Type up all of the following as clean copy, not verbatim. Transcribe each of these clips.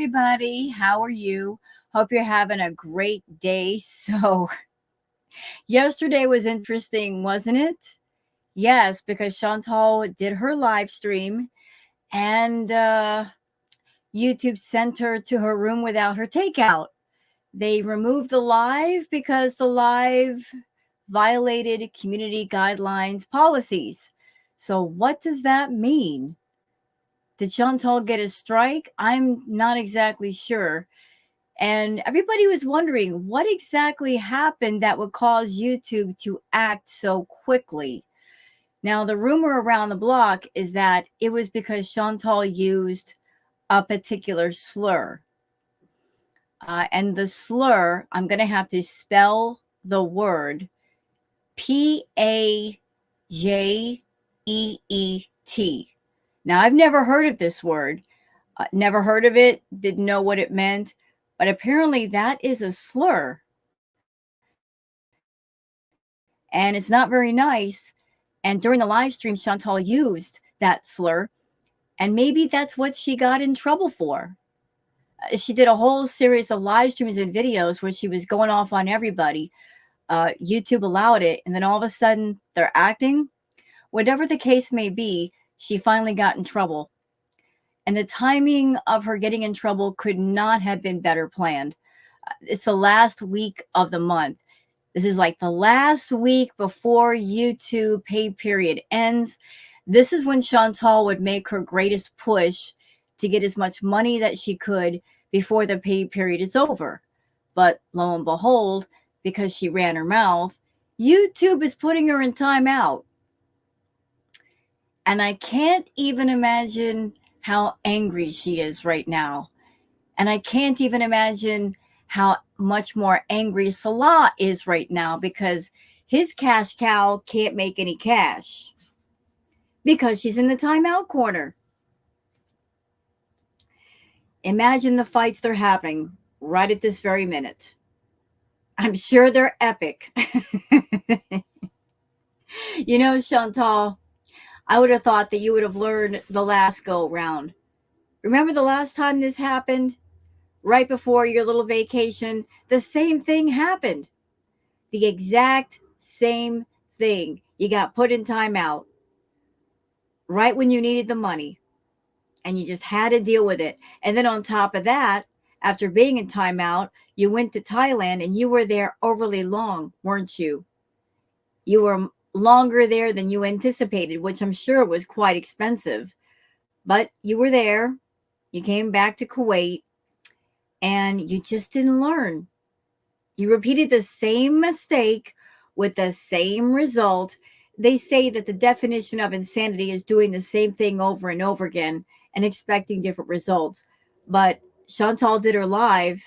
everybody. How are you? Hope you're having a great day. So, yesterday was interesting, wasn't it? Yes, because Chantal did her live stream and YouTube sent her to her room without her takeout. They removed the live because the live violated community guidelines policies. So, what does that mean? Did Chantal get a strike? I'm not exactly sure. And everybody was wondering what exactly happened that would cause YouTube to act so quickly. Now, the rumor around the block is that it was because Chantal used a particular slur. And the slur, I'm going to have to spell the word Pajeet. Now, I've never heard of this word, never heard of it, didn't know what it meant, but apparently that is a slur. And it's not very nice. And during the live stream, Chantal used that slur, and maybe that's what she got in trouble for. She did a whole series of live streams and videos where she was going off on everybody. YouTube allowed it, and then all of a sudden they're acting. Whatever the case may be, she finally got in trouble. And the timing of her getting in trouble could not have been better planned. It's the last week of the month. This is like the last week before YouTube pay period ends. This is when Chantal would make her greatest push to get as much money that she could before the pay period is over. But lo and behold, because she ran her mouth, YouTube is putting her in timeout. And I can't even imagine how angry she is right now. And I can't even imagine how much more angry Salah is right now because his cash cow can't make any cash because she's in the timeout corner. Imagine the fights they're having right at this very minute. I'm sure they're epic. You know, Chantal, I would have thought that you would have learned the last go round. Remember the last time this happened? Right before your little vacation, the same thing happened. The exact same thing. You got put in timeout right when you needed the money, and you just had to deal with it. And then on top of that, after being in timeout, you went to Thailand and you were there overly long, weren't you? You were longer there than you anticipated, which I'm sure was quite expensive. But you were there. You came back to Kuwait and you just didn't learn. You repeated the same mistake with the same result. They say that the definition of insanity is doing the same thing over and over again and expecting different results. But Chantal did her live,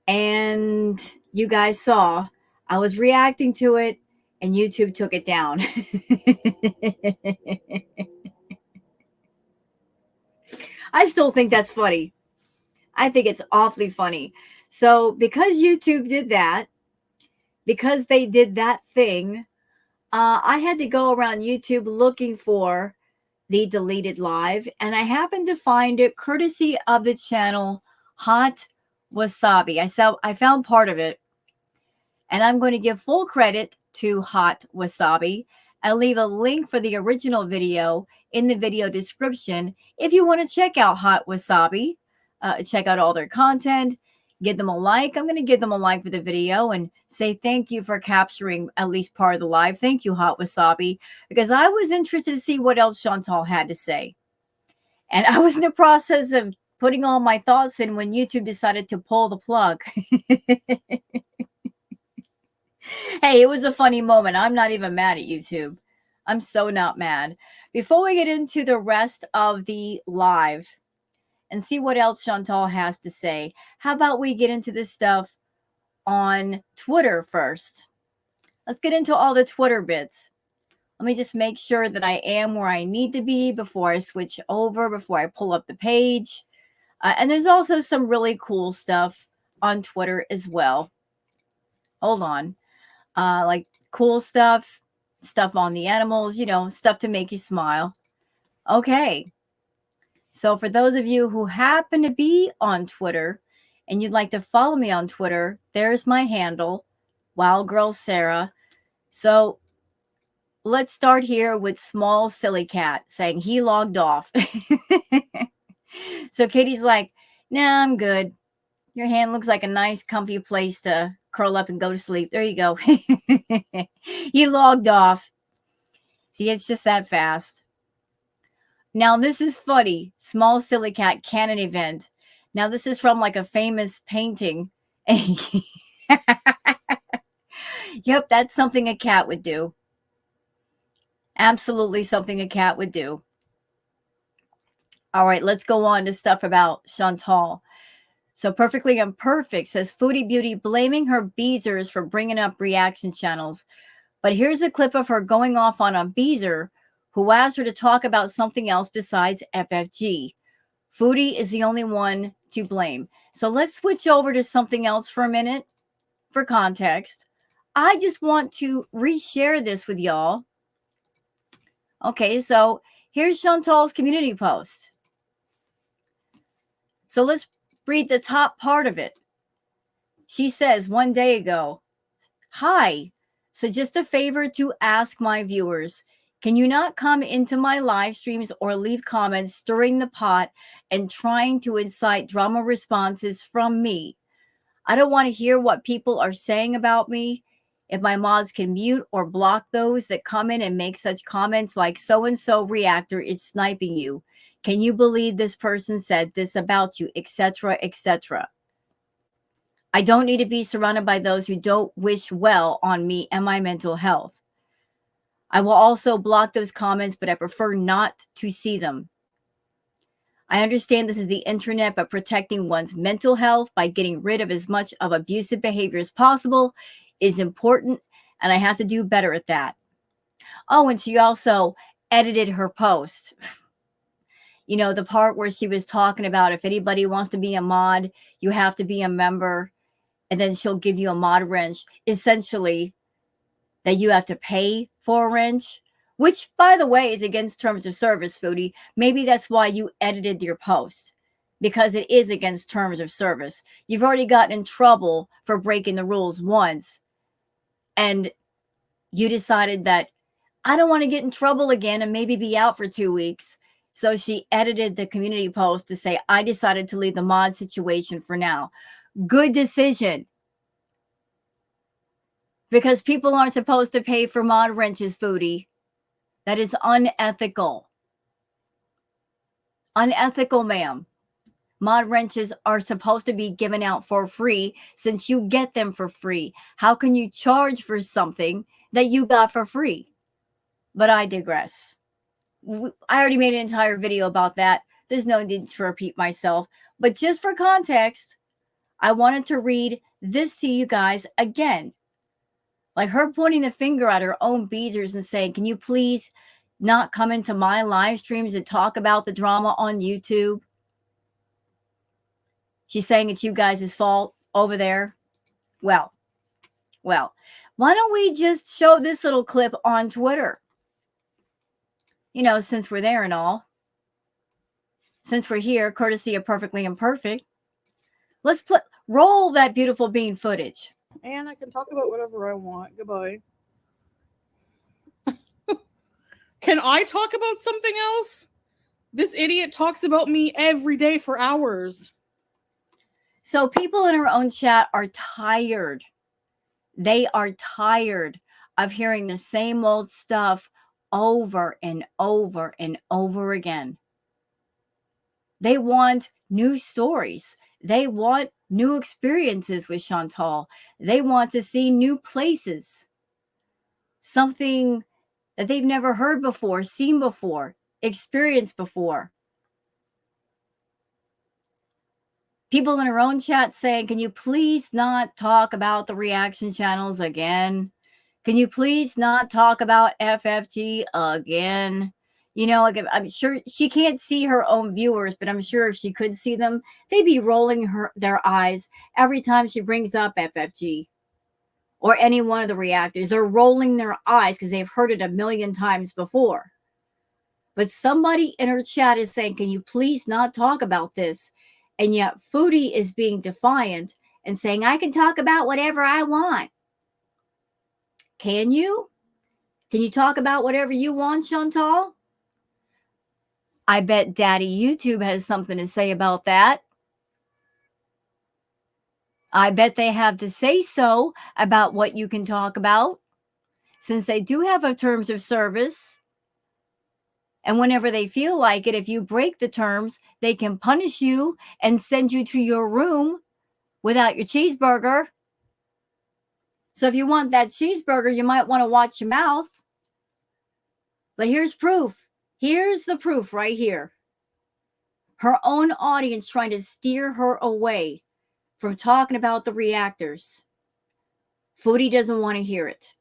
and you guys saw I was reacting to it, and YouTube took it down. I still think that's funny. I think it's awfully funny. So, because YouTube did that, because they did that thing, I had to go around YouTube looking for the deleted live, and I happened to find it courtesy of the channel Hot Wasabi. I found part of it, and I'm going to give full credit to Hot Wasabi. I'll leave a link for the original video in the video description if you want to check out Hot Wasabi. Check out all their content. Give them a like. I'm going to give them a like for the video and say thank you for capturing at least part of the live. Thank you, Hot Wasabi, because I was interested to see what else Chantal had to say. And I was in the process of putting all my thoughts in when YouTube decided to pull the plug. Hey, it was a funny moment. I'm not even mad at YouTube. I'm so not mad. Before we get into the rest of the live and see what else Chantal has to say, how about we get into this stuff on Twitter first? Let's get into all the Twitter bits. Let me just make sure that I am where I need to be before I switch over, before I pull up the page. And there's also some really cool stuff on Twitter as well. Hold on. Like cool stuff on the animals, stuff to make you smile. Okay. So for those of you who happen to be on Twitter and you'd like to follow me on Twitter, there's my handle, Wild Girl Sarah. So let's start here with Small Silly Cat saying he logged off. So Katie's like, nah, I'm good. Your hand looks like a nice, comfy place to curl up and go to sleep. There you go. He logged off. See, it's just that fast. Now, this is funny. Small Silly Cat Canon event. Now, this is from like a famous painting. Yep, that's something a cat would do. Absolutely something a cat would do. All right, let's go on to stuff about Chantal. So Perfectly Imperfect says Foodie Beauty blaming her Beezers for bringing up reaction channels. But here's a clip of her going off on a Beezer who asked her to talk about something else besides FFG. Foodie is the only one to blame. So let's switch over to something else for a minute for context. I just want to reshare this with y'all. Okay, so here's Chantal's community post. So let's read the top part of it. She says 1 day ago, hi, so just a favor to ask my viewers. Can you not come into my live streams or leave comments stirring the pot and trying to incite drama responses from me? I don't want to hear what people are saying about me. If my mods can mute or block those that come in and make such comments like so-and-so reactor is sniping you. Can you believe this person said this about you, etc., etc.? I don't need to be surrounded by those who don't wish well on me and my mental health. I will also block those comments, but I prefer not to see them. I understand this is the internet, but protecting one's mental health by getting rid of as much of abusive behavior as possible is important, and I have to do better at that. Oh, and she also edited her post. You know, the part where she was talking about if anybody wants to be a mod, you have to be a member, and then she'll give you a mod wrench, essentially that you have to pay for a wrench, which, by the way, is against terms of service, Foodie. Maybe that's why you edited your post, because it is against terms of service. You've already gotten in trouble for breaking the rules once, and you decided that I don't want to get in trouble again and maybe be out for 2 weeks. So she edited the community post to say, I decided to leave the mod situation for now. Good decision. Because people aren't supposed to pay for mod wrenches, Foodie. That is unethical. Unethical, ma'am. Mod wrenches are supposed to be given out for free since you get them for free. How can you charge for something that you got for free? But I digress. I already made an entire video about that. There's no need to repeat myself. But just for context, I wanted to read this to you guys again. Like her pointing the finger at her own Beezers and saying, can you please not come into my live streams and talk about the drama on YouTube? She's saying it's you guys' fault over there. Well, why don't we just show this little clip on Twitter? You know, since we're there and all. Since we're here, courtesy of Perfectly Imperfect. Let's roll that beautiful bean footage. And I can talk about whatever I want. Goodbye. Can I talk about something else? This idiot talks about me every day for hours. So people in our own chat are tired. They are tired of hearing the same old stuff over and over and over again. They want new stories. They want new experiences with Chantal. They want to see new places. Something that they've never heard before, seen before, experienced before. People in our own chat saying, can you please not talk about the reaction channels again? Can you please not talk about FFG again? You know, like I'm sure she can't see her own viewers, but I'm sure if she could see them, they'd be rolling their eyes every time she brings up FFG or any one of the reactors. They're rolling their eyes because they've heard it a million times before. But somebody in her chat is saying, can you please not talk about this? And yet Foodie is being defiant and saying, I can talk about whatever I want. Can you? Can you talk about whatever you want, Chantal? I bet Daddy YouTube has something to say about that. I bet they have to say so about what you can talk about, since they do have a terms of service. And whenever they feel like it, if you break the terms, they can punish you and send you to your room without your cheeseburger. So if you want that cheeseburger, you might want to watch your mouth. But here's proof. Here's the proof right here. Her own audience trying to steer her away from talking about the reactors. Foodie doesn't want to hear it.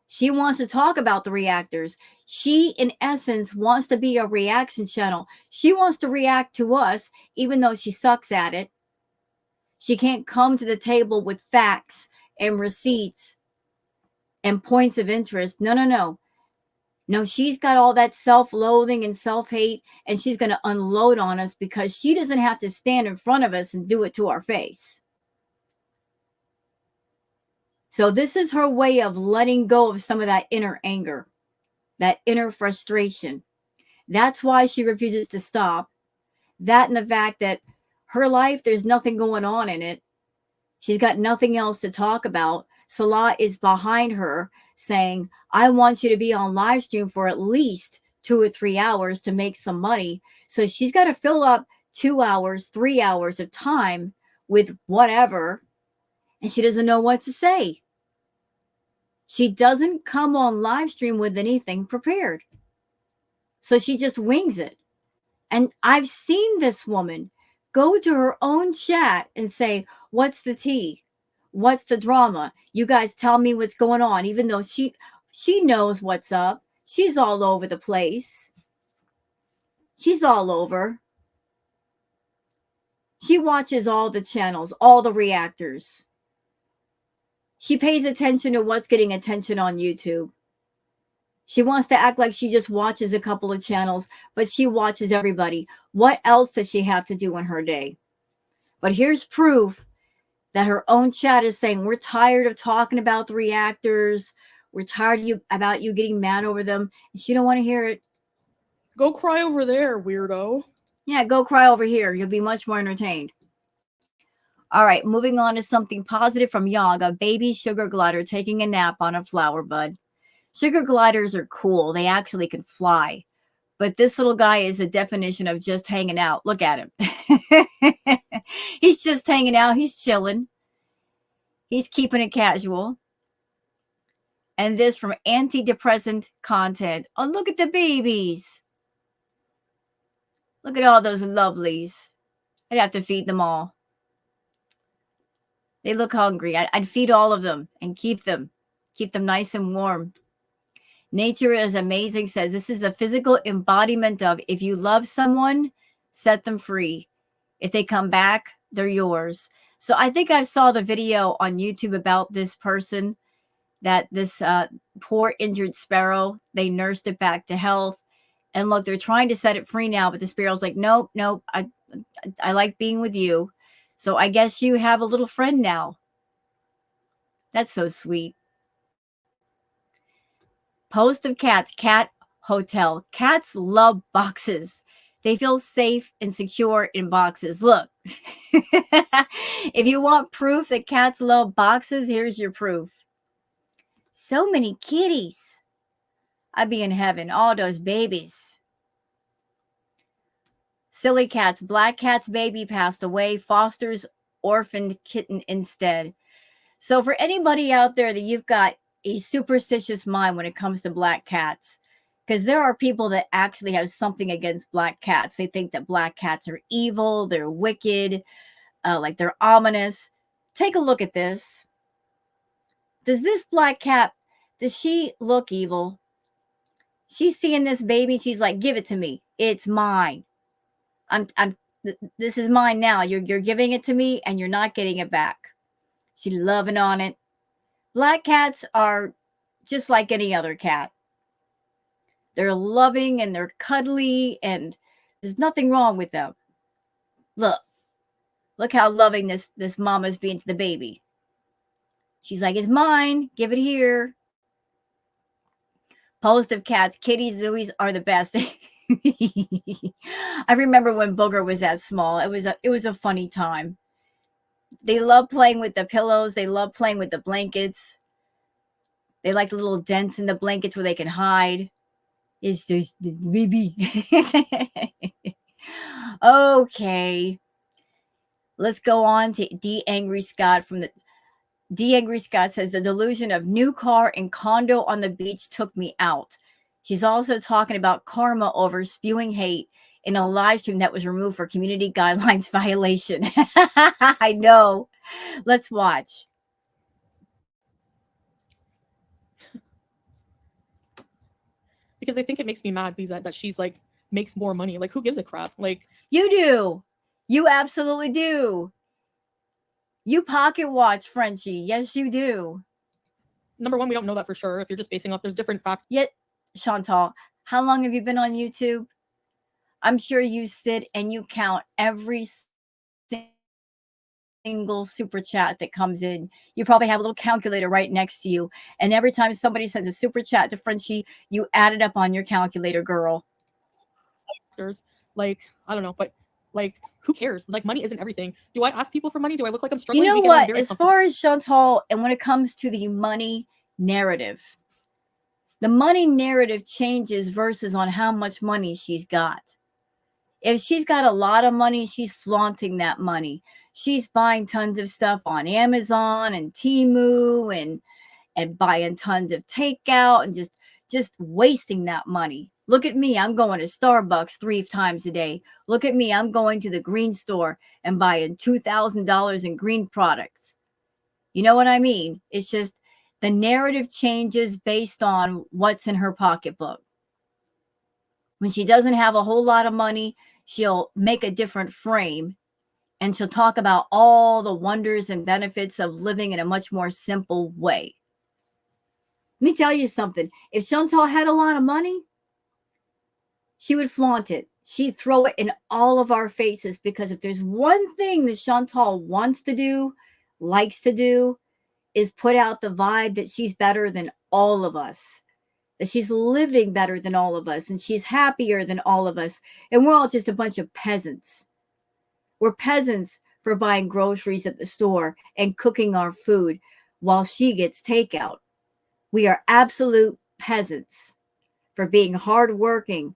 She wants to talk about the reactors. She, in essence, wants to be a reaction channel. She wants to react to us, even though she sucks at it. She can't come to the table with facts and receipts and points of interest. No, no, no. No, she's got all that self-loathing and self-hate, and she's going to unload on us because she doesn't have to stand in front of us and do it to our face. So this is her way of letting go of some of that inner anger, that inner frustration. That's why she refuses to stop. That and the fact that her life, there's nothing going on in it. She's got nothing else to talk about. Salah is behind her saying, I want you to be on live stream for at least 2 or 3 hours to make some money. So she's got to fill up 2 hours, 3 hours of time with whatever. And she doesn't know what to say. She doesn't come on live stream with anything prepared. So she just wings it. And I've seen this woman go to her own chat and say, what's the tea? What's the drama? You guys tell me what's going on, even though she knows what's up. She's all over the place. She's all over. She watches all the channels, all the reactors. She pays attention to what's getting attention on YouTube. She wants to act like she just watches a couple of channels, but she watches everybody. What else does she have to do in her day? But here's proof that her own chat is saying, we're tired of talking about the reactors. We're tired about you getting mad over them. And she don't want to hear it. Go cry over there, weirdo. Yeah, go cry over here. You'll be much more entertained. All right, moving on to something positive from Yog, a baby sugar glider taking a nap on a flower bud. Sugar gliders are cool. They actually can fly. But this little guy is the definition of just hanging out. Look at him. He's just hanging out. He's chilling. He's keeping it casual. And this from antidepressant content. Oh, look at the babies. Look at all those lovelies. I'd have to feed them all. They look hungry. I'd feed all of them and keep them nice and warm. Nature is amazing says this is the physical embodiment of if you love someone, set them free. If they come back, they're yours. So I think I saw the video on YouTube about this person, that this poor injured sparrow, they nursed it back to health. And look, they're trying to set it free now, but the sparrow's like, nope, I like being with you. So I guess you have a little friend now. That's so sweet. Post of cats, cat hotel. Cats love boxes. They feel safe and secure in boxes. Look, if you want proof that cats love boxes, here's your proof. So many kitties. I'd be in heaven. All those babies. Silly cats. Black cat's baby passed away. Fosters orphaned kitten instead. So for anybody out there that you've got a superstitious mind when it comes to black cats, because there are people that actually have something against black cats. They think that black cats are evil, they're wicked, like they're ominous. Take a look at this. Does this black cat, does she look evil? She's seeing this baby. She's like, give it to me. It's mine. This is mine now. You're giving it to me and you're not getting it back. She's loving on it. Black cats are just like any other cat. They're loving and they're cuddly, and there's nothing wrong with them. Look how loving this mama's being to the baby. She's like, it's mine. Give it here. Post of cats. Kitties, Zooies are the best. I remember when Booger was that small. It was a funny time. They love playing with the pillows. They love playing with the blankets. They like the little dents in the blankets where they can hide. It's just the baby. Okay. Let's go on to D. Angry Scott from the D. Angry Scott says the delusion of new car and condo on the beach took me out. She's also talking about karma over spewing hate in a live stream that was removed for community guidelines violation. I know. Let's watch. Because I think it makes me mad because that she's like makes more money. Like, who gives a crap? Like, you do. You absolutely do. You pocket watch, Frenchie. Yes, you do. Number one, we don't know that for sure. If you're just basing off, there's different factors. Yet, Chantal, how long have you been on YouTube? I'm sure you sit and you count every single super chat that comes in. You probably have a little calculator right next to you. And every time somebody sends a super chat to Frenchie, you add it up on your calculator, girl. Like, I don't know, but like, who cares? Like, money isn't everything. Do I ask people for money? Do I look like I'm struggling? You know what? As far as Chantal, and when it comes to the money narrative, the money narrative changes versus on how much money she's got. If she's got a lot of money, she's flaunting that money. She's buying tons of stuff on Amazon and Temu and buying tons of takeout and just wasting that money. Look at me. I'm going to Starbucks 3 times a day. Look at me. I'm going to the green store and buying $2,000 in green products. You know what I mean? It's just the narrative changes based on what's in her pocketbook. When she doesn't have a whole lot of money, she'll make a different frame and she'll talk about all the wonders and benefits of living in a much more simple way. Let me tell you something. If Chantal had a lot of money, she would flaunt it. She'd throw it in all of our faces, because if there's one thing that Chantal wants to do, likes to do, is put out the vibe that she's better than all of us, that she's living better than all of us, and she's happier than all of us. And we're all just a bunch of peasants. We're peasants for buying groceries at the store and cooking our food while she gets takeout. We are absolute peasants for being hardworking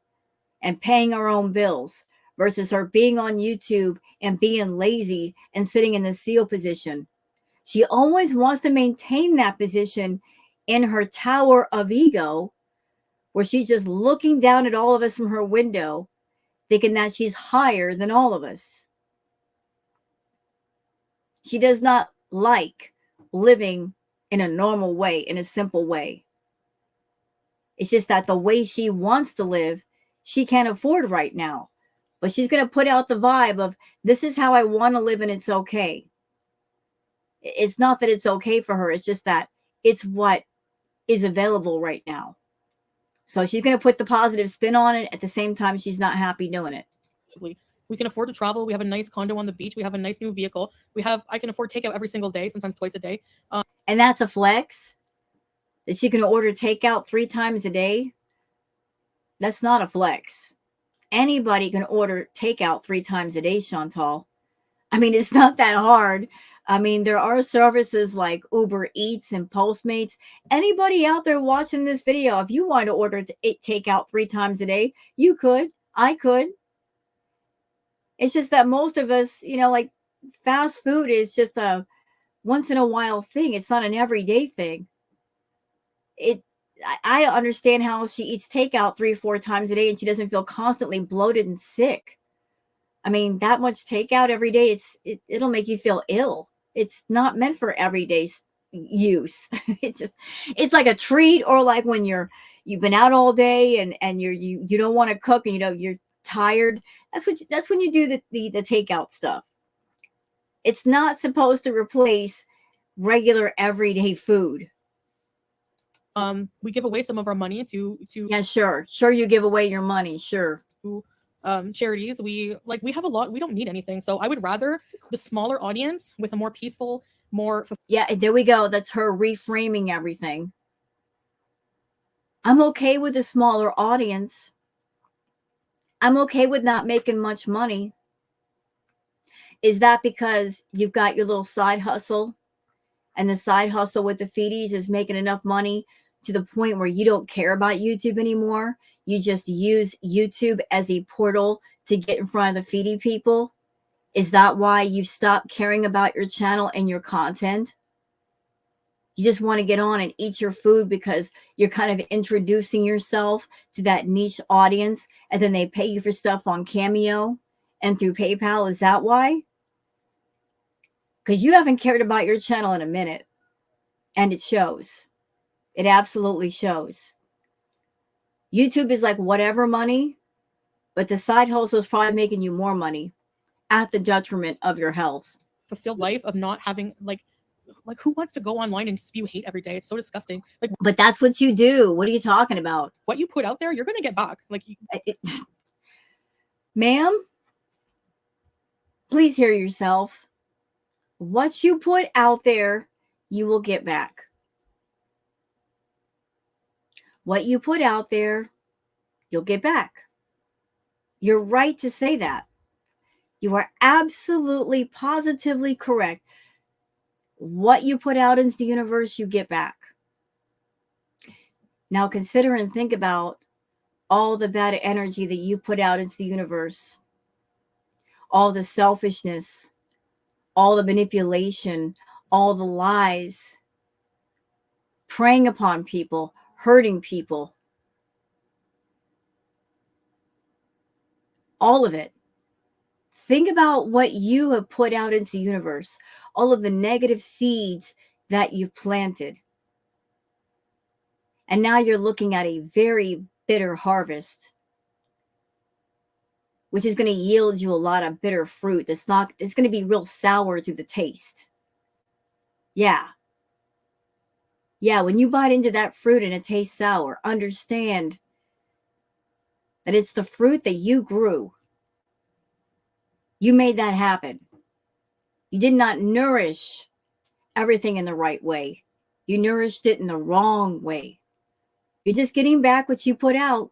and paying our own bills versus her being on YouTube and being lazy and sitting in the seal position. She always wants to maintain that position in her tower of ego, where she's just looking down at all of us from her window, thinking that she's higher than all of us. She does not like living in a normal way, in a simple way. It's just that the way she wants to live, she can't afford right now. But she's going to put out the vibe of, this is how I want to live and it's okay. It's not that it's okay for her. It's just that it's what is available right now. So she's going to put the positive spin on it. At the same time, she's not happy doing it. We can afford to travel. We have a nice condo on the beach. We have a nice new vehicle. I can afford takeout every single day, sometimes twice a day. And that's a flex? That she can order takeout 3 times a day? That's not a flex. Anybody can order takeout 3 times a day, Chantal. I mean, it's not that hard. I mean, there are services like Uber Eats and Postmates. Anybody out there watching this video, if you want to order takeout 3 times a day, you could. I could. It's just that most of us, like, fast food is just a once in a while thing. It's not an everyday thing. I understand how she eats takeout 3 or 4 times a day and she doesn't feel constantly bloated and sick. I mean, that much takeout every day, it'll make you feel ill. It's not meant for everyday use. It's like a treat, or like when you've been out all day and you don't want to cook and you're tired. That's when you do the takeout stuff. It's not supposed to replace regular everyday food. We give away some of our money to Yeah, sure you give away your money, sure. Charities. We have a lot. We don't need anything. So I would rather the smaller audience with a more peaceful, more Yeah, there we go. That's her reframing everything. I'm okay with a smaller audience. I'm okay with not making much money. Is that because you've got your little side hustle, and the side hustle with the feedies is making enough money to the point where you don't care about YouTube anymore? You just use YouTube as a portal to get in front of the feedy people? Is that why you've stopped caring about your channel and your content? You just want to get on and eat your food because you're kind of introducing yourself to that niche audience, and then they pay you for stuff on Cameo and through PayPal. Is that why? Because you haven't cared about your channel in a minute, and it shows. It absolutely shows. YouTube is like whatever money, but the side hustle is probably making you more money at the detriment of your health. Fulfilled life of not having like who wants to go online and spew hate every day? It's so disgusting. But that's what you do. What are you talking about? What you put out there, you're gonna get back. Ma'am, please hear yourself. What you put out there, you will get back. What you put out there, you'll get back. You're right to say that. You are absolutely, positively correct. What you put out into the universe, you get back. Now consider and think about all the bad energy that you put out into the universe, all the selfishness, all the manipulation, all the lies, preying upon people, hurting people, all of it. Think about what you have put out into the universe, all of the negative seeds that you planted. And now you're looking at a very bitter harvest, which is going to yield you a lot of bitter fruit. It's going to be real sour to the taste. Yeah. Yeah, when you bite into that fruit and it tastes sour, understand that it's the fruit that you grew. You made that happen. You did not nourish everything in the right way. You nourished it in the wrong way. You're just getting back what you put out.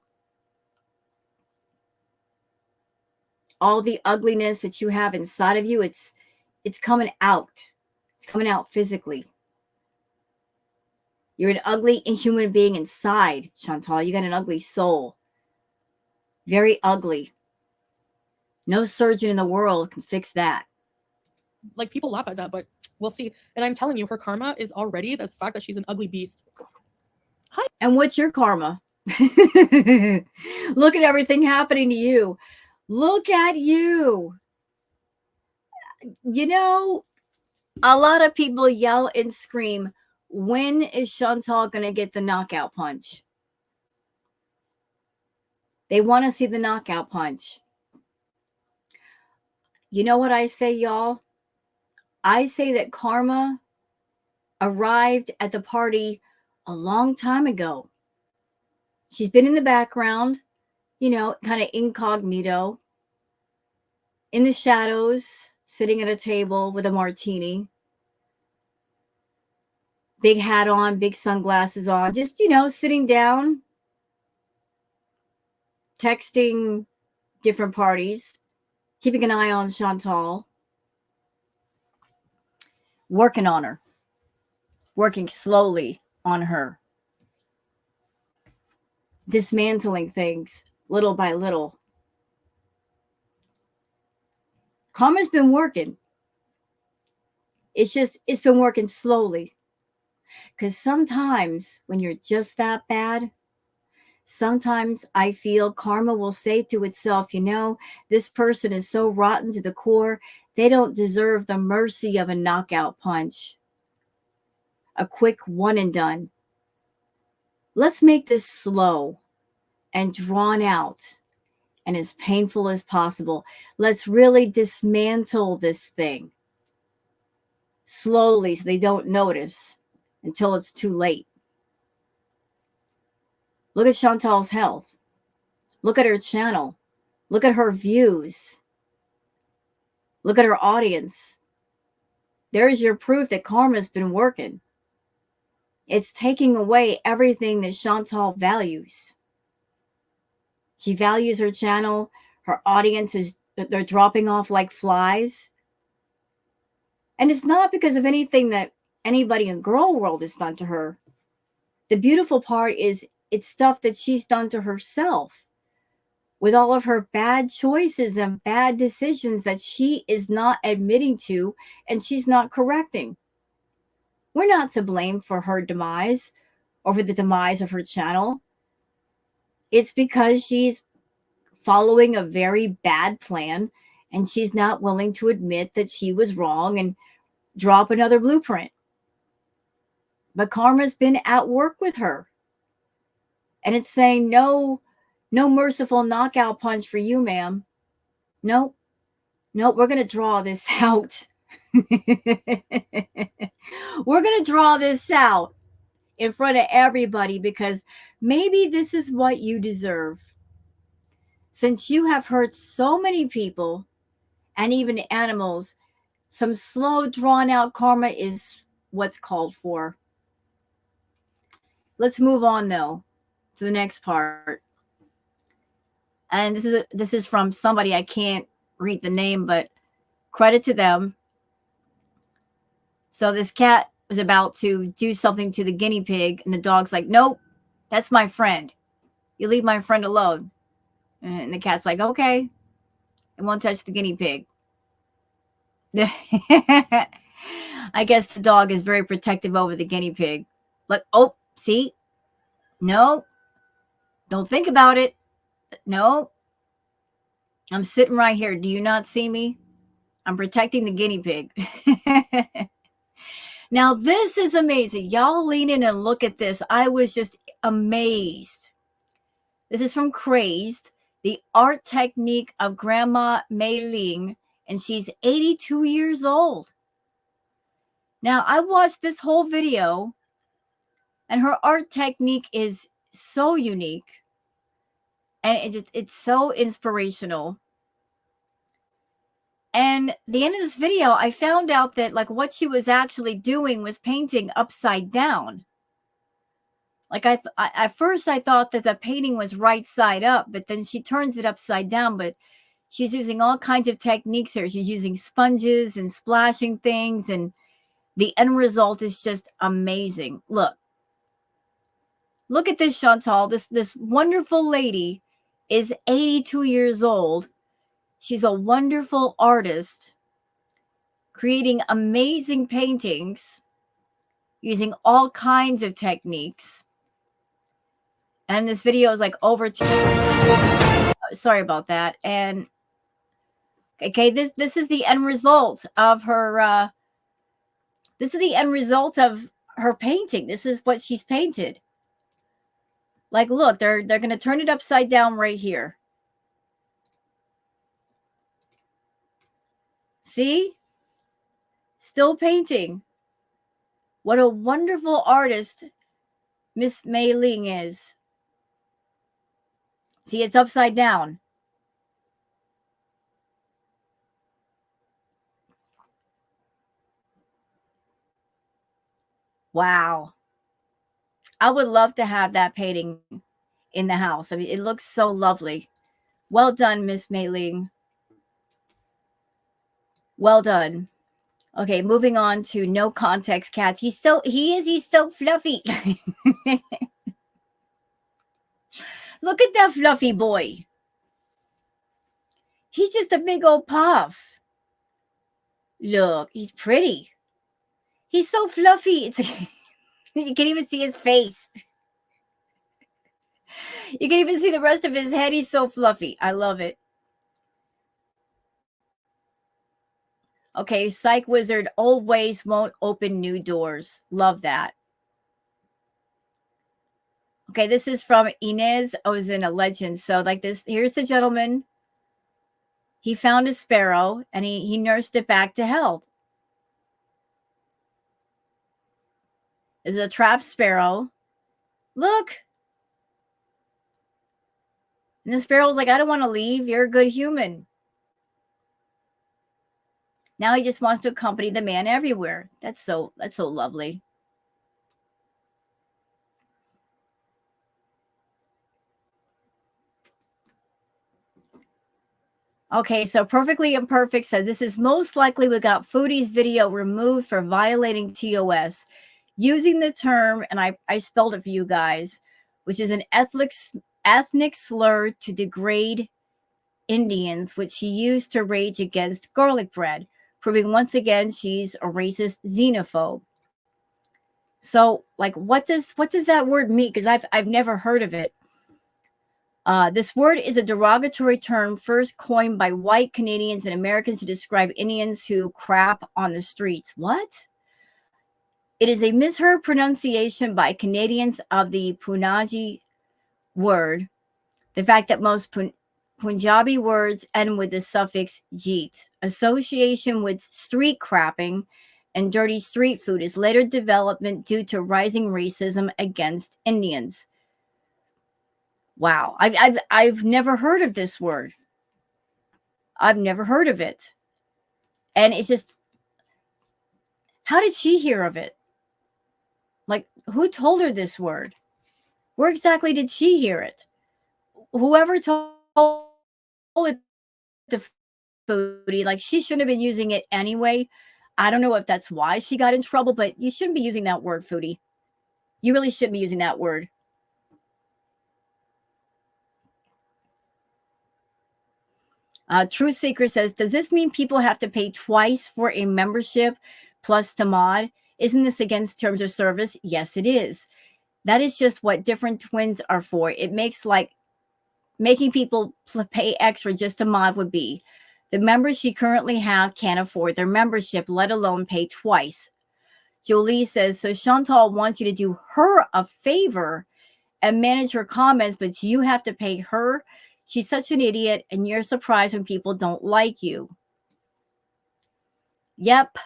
All the ugliness that you have inside of you, it's coming out. It's coming out physically. You're an ugly human being inside, Chantal. You got an ugly soul. Very ugly. No surgeon in the world can fix that. Like, people laugh at that, but we'll see. And I'm telling you, her karma is already the fact that she's an ugly beast. Hi. And what's your karma? Look at everything happening to you. Look at you. You know, a lot of people yell and scream, when is Chantal going to get the knockout punch? They want to see the knockout punch. You know what I say, y'all? I say that karma arrived at the party a long time ago. She's been in the background, you know, kind of incognito, in the shadows, sitting at a table with a martini. Big hat on, big sunglasses on, just, you know, sitting down, texting different parties, keeping an eye on Chantal, working on her, working slowly on her, dismantling things little by little. Karma's been working. It's been working slowly. Because sometimes when you're just that bad, sometimes I feel karma will say to itself, you know, this person is so rotten to the core, they don't deserve the mercy of a knockout punch. A quick one and done. Let's make this slow and drawn out and as painful as possible. Let's really dismantle this thing slowly so they don't notice until it's too late. Look at Chantal's health. Look at her channel. Look at her views. Look at her audience. There's your proof that karma's been working. It's taking away everything that Chantal values. She values her channel. Her audience they're dropping off like flies. And it's not because of anything that anybody in girl world has done to her. The beautiful part is it's stuff that she's done to herself with all of her bad choices and bad decisions that she is not admitting to and she's not correcting. We're not to blame for her demise or for the demise of her channel. It's because she's following a very bad plan and she's not willing to admit that she was wrong and drop another blueprint. But karma's been at work with her. And it's saying, no merciful knockout punch for you, ma'am. Nope, we're going to draw this out. We're going to draw this out in front of everybody because maybe this is what you deserve. Since you have hurt so many people and even animals, some slow, drawn out karma is what's called for. Let's move on, though, to the next part. And this is from somebody, I can't read the name, but credit to them. So this cat was about to do something to the guinea pig, and the dog's like, nope, that's my friend. You leave my friend alone. And the cat's like, okay, I won't touch the guinea pig. I guess the dog is very protective over the guinea pig. Like, oh, see? No, don't think about it. No, I'm sitting right here. Do you not see me? I'm protecting the guinea pig. Now, this is amazing. Y'all lean in and look at this. I was just amazed. This is from Crazed, the art technique of Grandma Mei Ling, and she's 82 years old. Now, I watched this whole video, and her art technique is so unique, and it's so inspirational. And the end of this video, I found out that like what she was actually doing was painting upside down. Like at first I thought that the painting was right side up, but then she turns it upside down. But she's using all kinds of techniques here. She's using sponges and splashing things, and the end result is just amazing. Look at this, Chantal. This wonderful lady is 82 years old. She's a wonderful artist, creating amazing paintings using all kinds of techniques. And this video is like over sorry about that. And okay, this is the end result of her this is the end result of her painting. This is what she's painted. Like, look, they're going to turn it upside down right here. See? Still painting. What a wonderful artist Miss Mei Ling is. See, it's upside down. Wow. I would love to have that painting in the house. I mean, it looks so lovely. Well done, Miss Mei Ling. Well done. Okay, moving on to no context cats. He's so fluffy. Look at that fluffy boy. He's just a big old puff. Look, he's pretty. He's so fluffy. You can't even see his face. You can even see the rest of his head. He's so fluffy. I love it. Okay, Psych Wizard, old ways won't open new doors. Love that. Okay, this is from Inez Ozin, a legend. So like this, here's the gentleman. He found a sparrow and he nursed it back to health. There's a trapped sparrow. Look. And the sparrow's like, I don't want to leave. You're a good human. Now he just wants to accompany the man everywhere. That's so lovely. Okay, so Perfectly Imperfect said this is most likely we got Foodie's video removed for violating TOS, using the term, and I spelled it for you guys, which is an ethnic slur to degrade Indians, which she used to rage against garlic bread, proving once again she's a racist xenophobe. So, like, what does that word mean? Because I've never heard of it. This word is a derogatory term first coined by white Canadians and Americans to describe Indians who crap on the streets. What? It is a misheard pronunciation by Canadians of the Punjabi word. The fact that most Punjabi words end with the suffix jeet. Association with street crapping and dirty street food is later development due to rising racism against Indians. Wow, I've never heard of this word. I've never heard of it. And it's just, how did she hear of it? Like, who told her this word? Where exactly did she hear it? Whoever told it to Foodie, like, she shouldn't have been using it anyway. I don't know if that's why she got in trouble, but you shouldn't be using that word, Foodie. You really shouldn't be using that word. Truth Seeker says, does this mean people have to pay twice for a membership plus to mod? Isn't this against terms of service? Yes, it is. That is just what different twins are for. It makes like making people pay extra just to mod would be. The members she currently have can't afford their membership, let alone pay twice. Jolie says, so Chantal wants you to do her a favor and manage her comments, but you have to pay her. She's such an idiot, and you're surprised when people don't like you. Yep.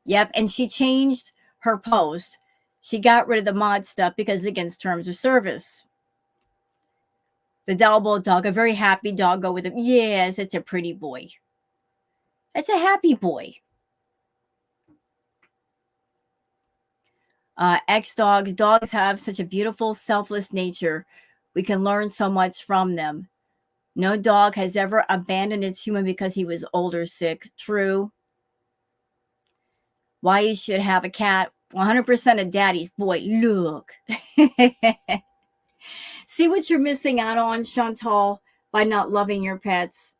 And she changed her post. She got rid of the mod stuff because it's against terms of service. The Dalbo dog, a very happy dog, go with him. Yes, it's a pretty boy. It's a happy boy. Dogs have such a beautiful, selfless nature. We can learn so much from them. No dog has ever abandoned its human because he was old or sick. True. Why you should have a cat? 100% of daddy's boy. Look. See what you're missing out on, Chantal, by not loving your pets.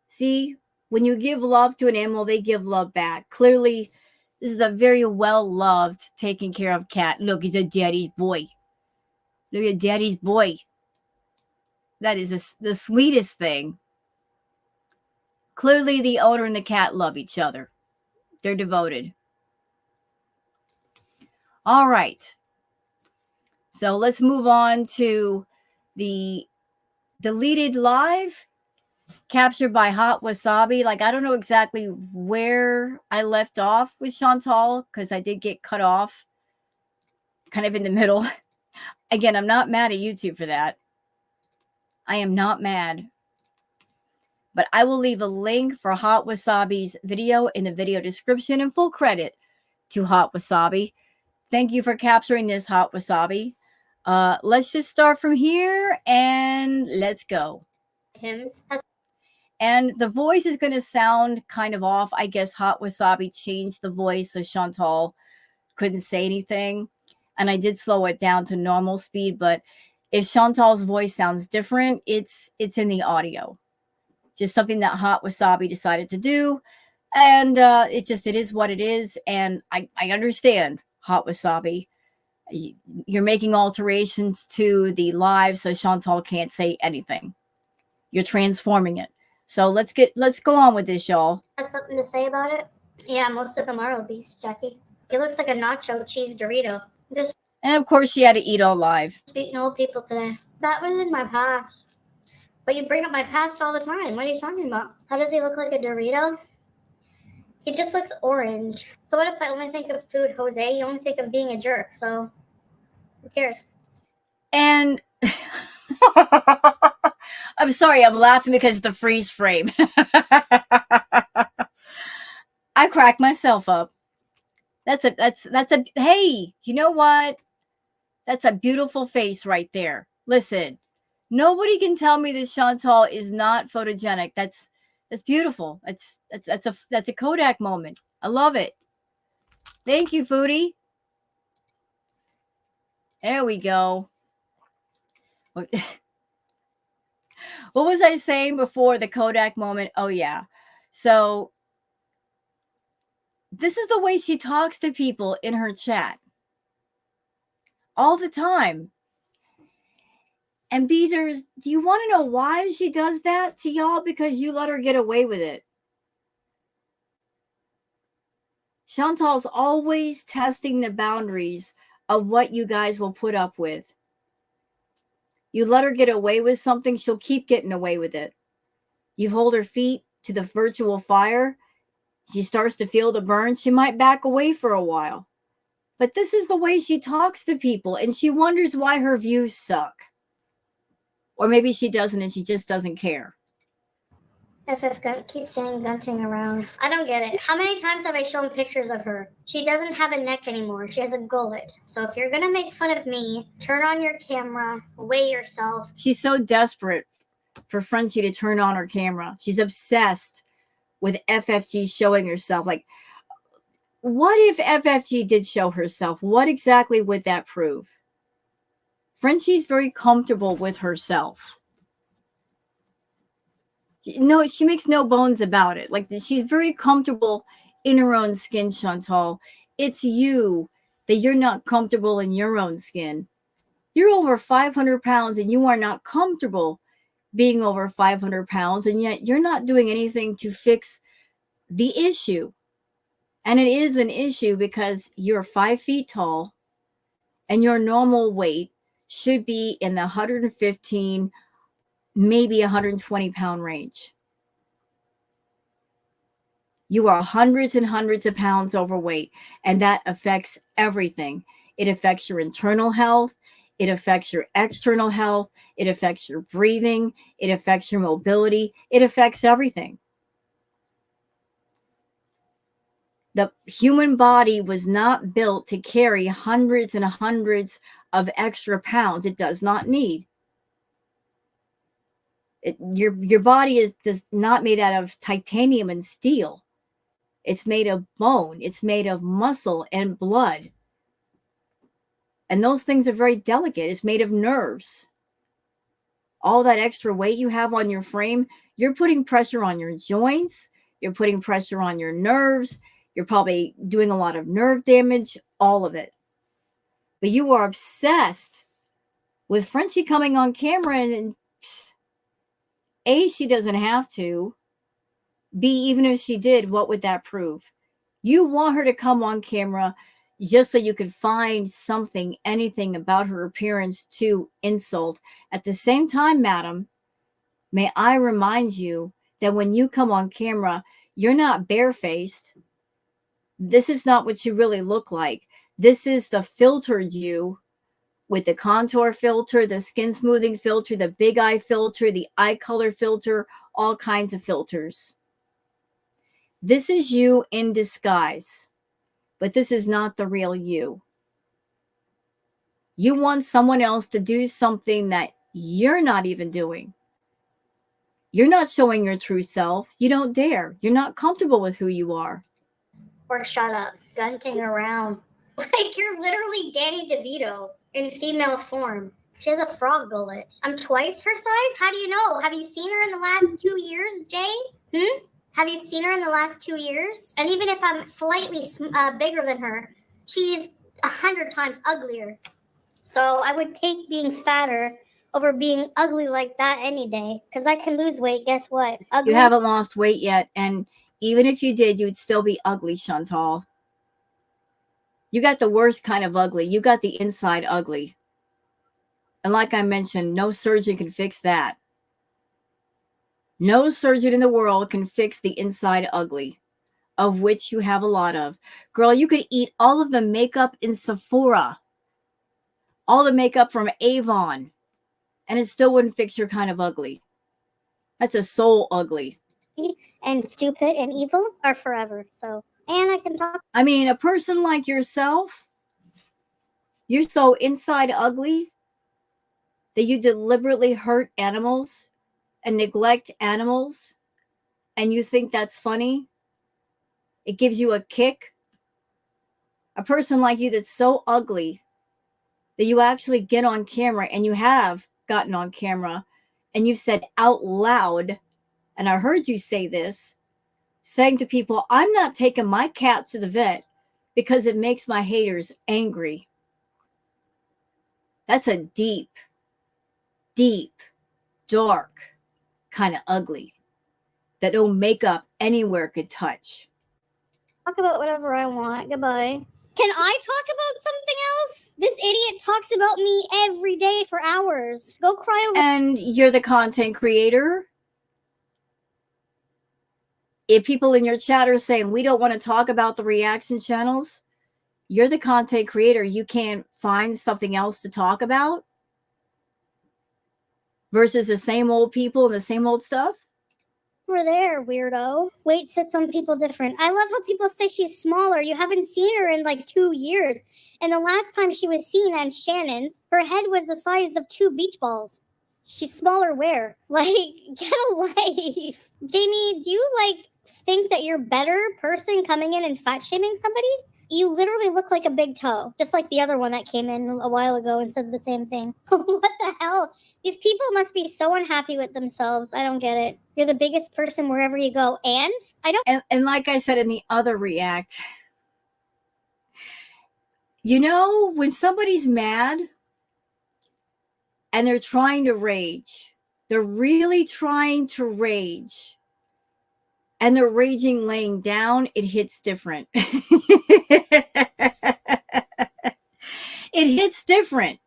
See, when you give love to an animal, they give love back. Clearly, this is a very well-loved, taken care of cat. Look, he's a daddy's boy. Look at daddy's boy. That is the sweetest thing. Clearly, the owner and the cat love each other. They're devoted. All right. So let's move on to the deleted live captured by Hot Wasabi. Like, I don't know exactly where I left off with Chantal because I did get cut off kind of in the middle. Again, I'm not mad at YouTube for that. I am not mad. But I will leave a link for Hot Wasabi's video in the video description, and full credit to Hot Wasabi. Thank you for capturing this, Hot Wasabi. Let's just start from here and let's go. And the voice is going to sound kind of off. I guess Hot Wasabi changed the voice so Chantal couldn't say anything. And I did slow it down to normal speed. But if Chantal's voice sounds different, it's in the audio. Just something that Hot Wasabi decided to do. And it is what it is. And I understand, Hot Wasabi. You're making alterations to the live so Chantal can't say anything. You're transforming it. So let's go on with this, y'all. Has something to say about it? Yeah, most of them are obese, Jackie. It looks like a nacho cheese Dorito. And of course, she had to eat all live. Beating old people today. That was in my past. But you bring up my past all the time. What are you talking about? How does he look like a Dorito? He just looks orange. So what if I only think of food, Jose? You only think of being a jerk, so who cares? And I'm sorry, I'm laughing because of the freeze frame. I crack myself up. That's a hey, you know what? That's a beautiful face right there. Listen, nobody can tell me that Chantal is not photogenic. That's beautiful. That's a Kodak moment. I love it. Thank you, Foodie. There we go. What was I saying before the Kodak moment? Oh yeah. So this is the way she talks to people in her chat all the time. And Beezers, do you want to know why she does that to y'all? Because you let her get away with it. Chantal's always testing the boundaries of what you guys will put up with. You let her get away with something, she'll keep getting away with it. You hold her feet to the virtual fire, she starts to feel the burn, she might back away for a while. But this is the way she talks to people, and she wonders why her views suck. Or maybe she doesn't and she just doesn't care. FF keeps saying gunting around. I don't get it. How many times have I shown pictures of her? She doesn't have a neck anymore. She has a gullet. So if you're going to make fun of me, turn on your camera, weigh yourself. She's so desperate for Frenchie to turn on her camera. She's obsessed with FFG showing herself. Like, what if FFG did show herself? What exactly would that prove? Frenchie's very comfortable with herself. No, she makes no bones about it. Like, she's very comfortable in her own skin, Chantal. It's you that you're not comfortable in your own skin. You're over 500 pounds and you are not comfortable being over 500 pounds, and yet you're not doing anything to fix the issue. And it is an issue because you're 5 feet tall and your normal weight should be in the 115, maybe 120 pound range. You are hundreds and hundreds of pounds overweight, and that affects everything. It affects your internal health. It affects your external health. It affects your breathing. It affects your mobility. It affects everything. The human body was not built to carry hundreds and hundreds of extra pounds. It does not need. Your body is not made out of titanium and steel. It's made of bone. It's made of muscle and blood. And those things are very delicate. It's made of nerves. All that extra weight you have on your frame, you're putting pressure on your joints. You're putting pressure on your nerves. You're probably doing a lot of nerve damage, all of it. But you are obsessed with Frenchie coming on camera, and A, she doesn't have to. B, even if she did, what would that prove? You want her to come on camera just so you could find something, anything about her appearance to insult. At the same time, madam, may I remind you that when you come on camera, you're not barefaced. This is not what you really look like. This is the filtered you with the contour filter, the skin smoothing filter, the big eye filter, the eye color filter, all kinds of filters. This is you in disguise, but this is not the real you. You want someone else to do something that you're not even doing. You're not showing your true self. You don't dare. You're not comfortable with who you are. Or shut up, gunting around. Like you're literally Danny DeVito in female form. She has a frog gullet. I'm twice her size? How do you know? Have you seen her in the last 2 years, Jay? Have you seen her in the last 2 years? And even if I'm slightly bigger than her, she's 100 times uglier. So I would take being fatter over being ugly like that any day. Because I can lose weight. Guess what? Ugly. You haven't lost weight yet. And even if you did, you would still be ugly, Chantal. You got the worst kind of ugly. You got the inside ugly. And like I mentioned, no surgeon can fix that. No surgeon in the world can fix the inside ugly, of which you have a lot of. Girl, you could eat all of the makeup in Sephora. all the makeup from Avon, and it still wouldn't fix your kind of ugly. That's a soul ugly. And stupid and evil are forever. So, and I can talk. I mean, a person like yourself, you're so inside ugly that you deliberately hurt animals and neglect animals, and you think that's funny. It gives you a kick. A person like you that's so ugly that you actually get on camera, and you have gotten on camera, and you've said out loud, and I heard you say this, saying to people, I'm not taking my cat to the vet because it makes my haters angry. That's a deep, deep, dark kind of ugly that no makeup anywhere could touch. Talk about whatever I want. Goodbye. Can I talk about something else? This idiot talks about me every day for hours. Go cry over. And you're the content creator. If people in your chat are saying we don't want to talk about the reaction channels, you're the content creator. You can't find something else to talk about versus the same old people and the same old stuff. Over there, weirdo. Weight sits on people different. I love how people say she's smaller. You haven't seen her in like 2 years. And the last time she was seen on Shannon's, her head was the size of 2 beach balls. She's smaller where? Like, get a life. Jamie, do you like think that you're a better person coming in and fat shaming somebody? You literally look like a big toe, just like the other one that came in a while ago and said the same thing. What the hell? These people must be so unhappy with themselves. I don't get it. You're the biggest person wherever you go. And I don't. And like I said in the other react, you know, when somebody's mad and they're trying to rage, they're really trying to rage, and they're raging laying down, it hits different. It hits different.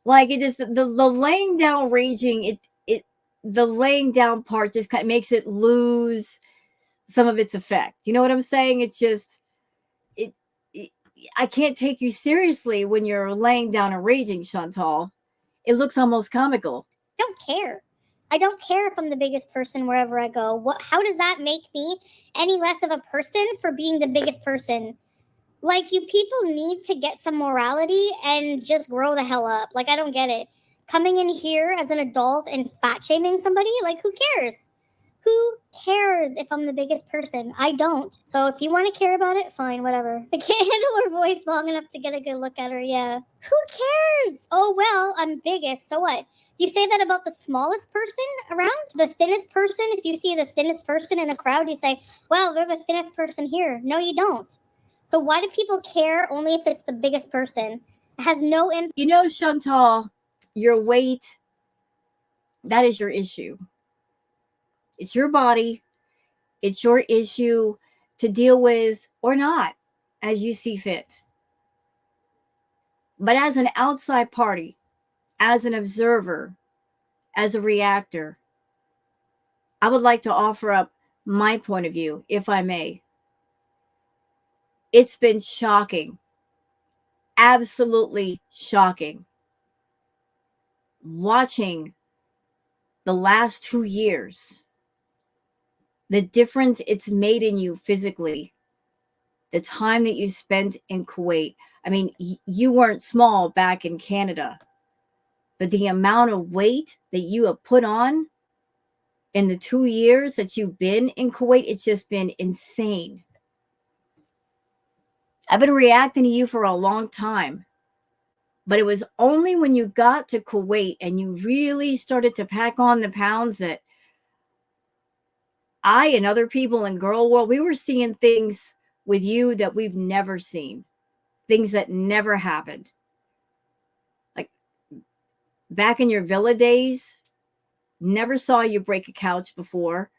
Like it is the laying down raging, the laying down part just kind of makes it lose some of its effect. You know what I'm saying? It's just it I can't take you seriously when you're laying down and raging, Chantal. It looks almost comical. I don't care. I don't care if I'm the biggest person wherever I go. How does that make me any less of a person for being the biggest person? Like, you people need to get some morality and just grow the hell up. Like, I don't get it. Coming in here as an adult and fat shaming somebody, like, who cares? Who cares if I'm the biggest person? I don't. So if you want to care about it, fine, whatever. I can't handle her voice long enough to get a good look at her, yeah. Who cares? Oh, well, I'm biggest, so what? You say that about the smallest person around? The thinnest person? If you see the thinnest person in a crowd, you say, well, they're the thinnest person here. No, you don't. So why do people care only if it's the biggest person? It has no impact. You know, Chantal, your weight, that is your issue. It's your body. It's your issue to deal with or not, as you see fit. But as an outside party, as an observer, as a reactor, I would like to offer up my point of view, if I may. It's been shocking, absolutely shocking, watching the last 2 years, the difference it's made in you physically, the time that you spent in Kuwait. I mean, you weren't small back in Canada, but the amount of weight that you have put on in the 2 years that you've been in Kuwait, it's just been insane. I've been reacting to you for a long time, but it was only when you got to Kuwait and you really started to pack on the pounds that I and other people in Girl World, we were seeing things with you that we've never seen, things that never happened. Like back in your villa days, never saw you break a couch before,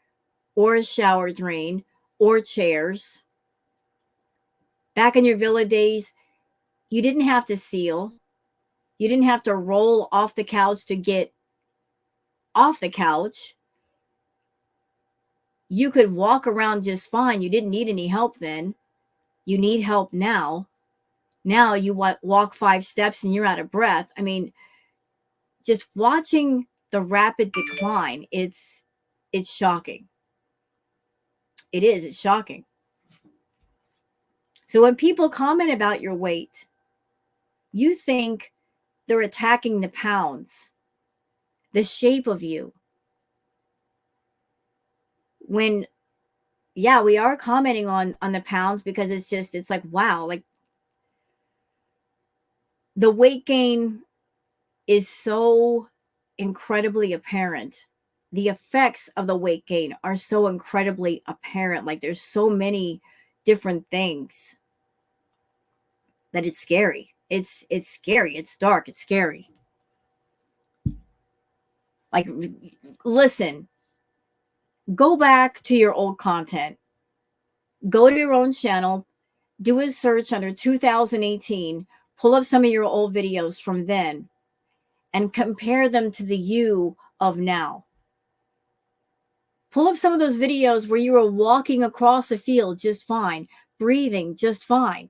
or a shower drain, or chairs. Back in your villa days, you didn't have to seal. You didn't have to roll off the couch to get off the couch. You could walk around just fine. You didn't need any help then. You need help now. Now you walk 5 steps and you're out of breath. I mean, just watching the rapid decline, it's shocking. It is, it's shocking. So when people comment about your weight, you think they're attacking the pounds, the shape of you. When, yeah, we are commenting on the pounds because it's like, wow, like the weight gain is so incredibly apparent. The effects of the weight gain are so incredibly apparent. Like there's so many different things that it's scary. It's scary. It's dark. It's scary. Like, listen, go back to your old content. Go to your own channel, do a search under 2018, pull up some of your old videos from then, and compare them to the you of now. Pull up some of those videos where you were walking across a field just fine, breathing just fine,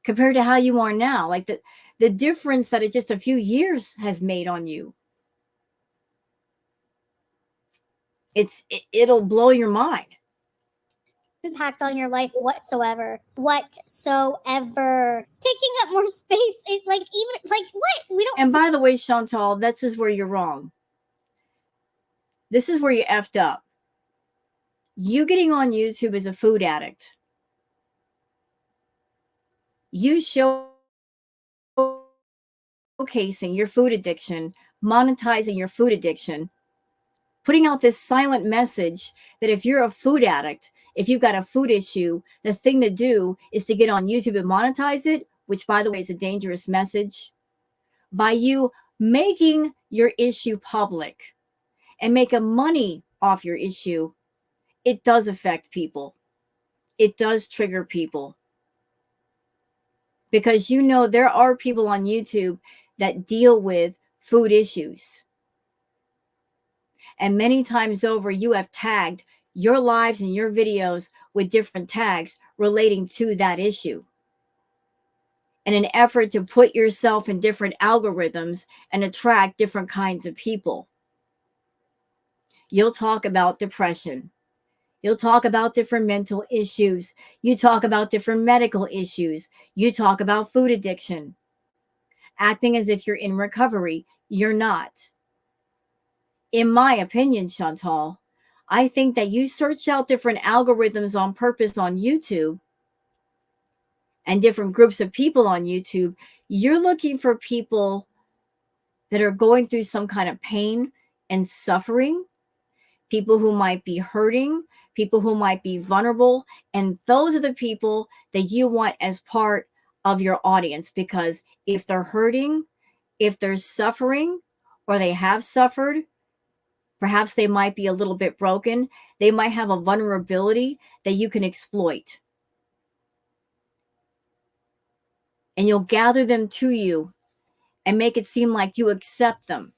compared to how you are now. Like the difference that it just a few years has made on you. It'll blow your mind. Impact on your life whatsoever. Taking up more space is like, even like what? We don't. And by the way, Chantal, this is where you're wrong. This is where you effed up. You getting on YouTube as a food addict. You showcasing your food addiction, monetizing your food addiction, putting out this silent message that if you're a food addict, if you've got a food issue, the thing to do is to get on YouTube and monetize it, which, by the way, is a dangerous message. By you making your issue public and making money off your issue, it does affect people. It does trigger people. Because you know there are people on YouTube that deal with food issues. And many times over, you have tagged your lives and your videos with different tags relating to that issue in an effort to put yourself in different algorithms and attract different kinds of people. You'll talk about depression. You'll talk about different mental issues. You talk about different medical issues. You talk about food addiction. Acting as if you're in recovery. You're not. In my opinion, Chantal, I think that you search out different algorithms on purpose on YouTube and different groups of people on YouTube. You're looking for people that are going through some kind of pain and suffering, people who might be hurting, people who might be vulnerable. And those are the people that you want as part of your audience, because if they're hurting, if they're suffering, or they have suffered, perhaps they might be a little bit broken, they might have a vulnerability that you can exploit. And you'll gather them to you and make it seem like you accept them.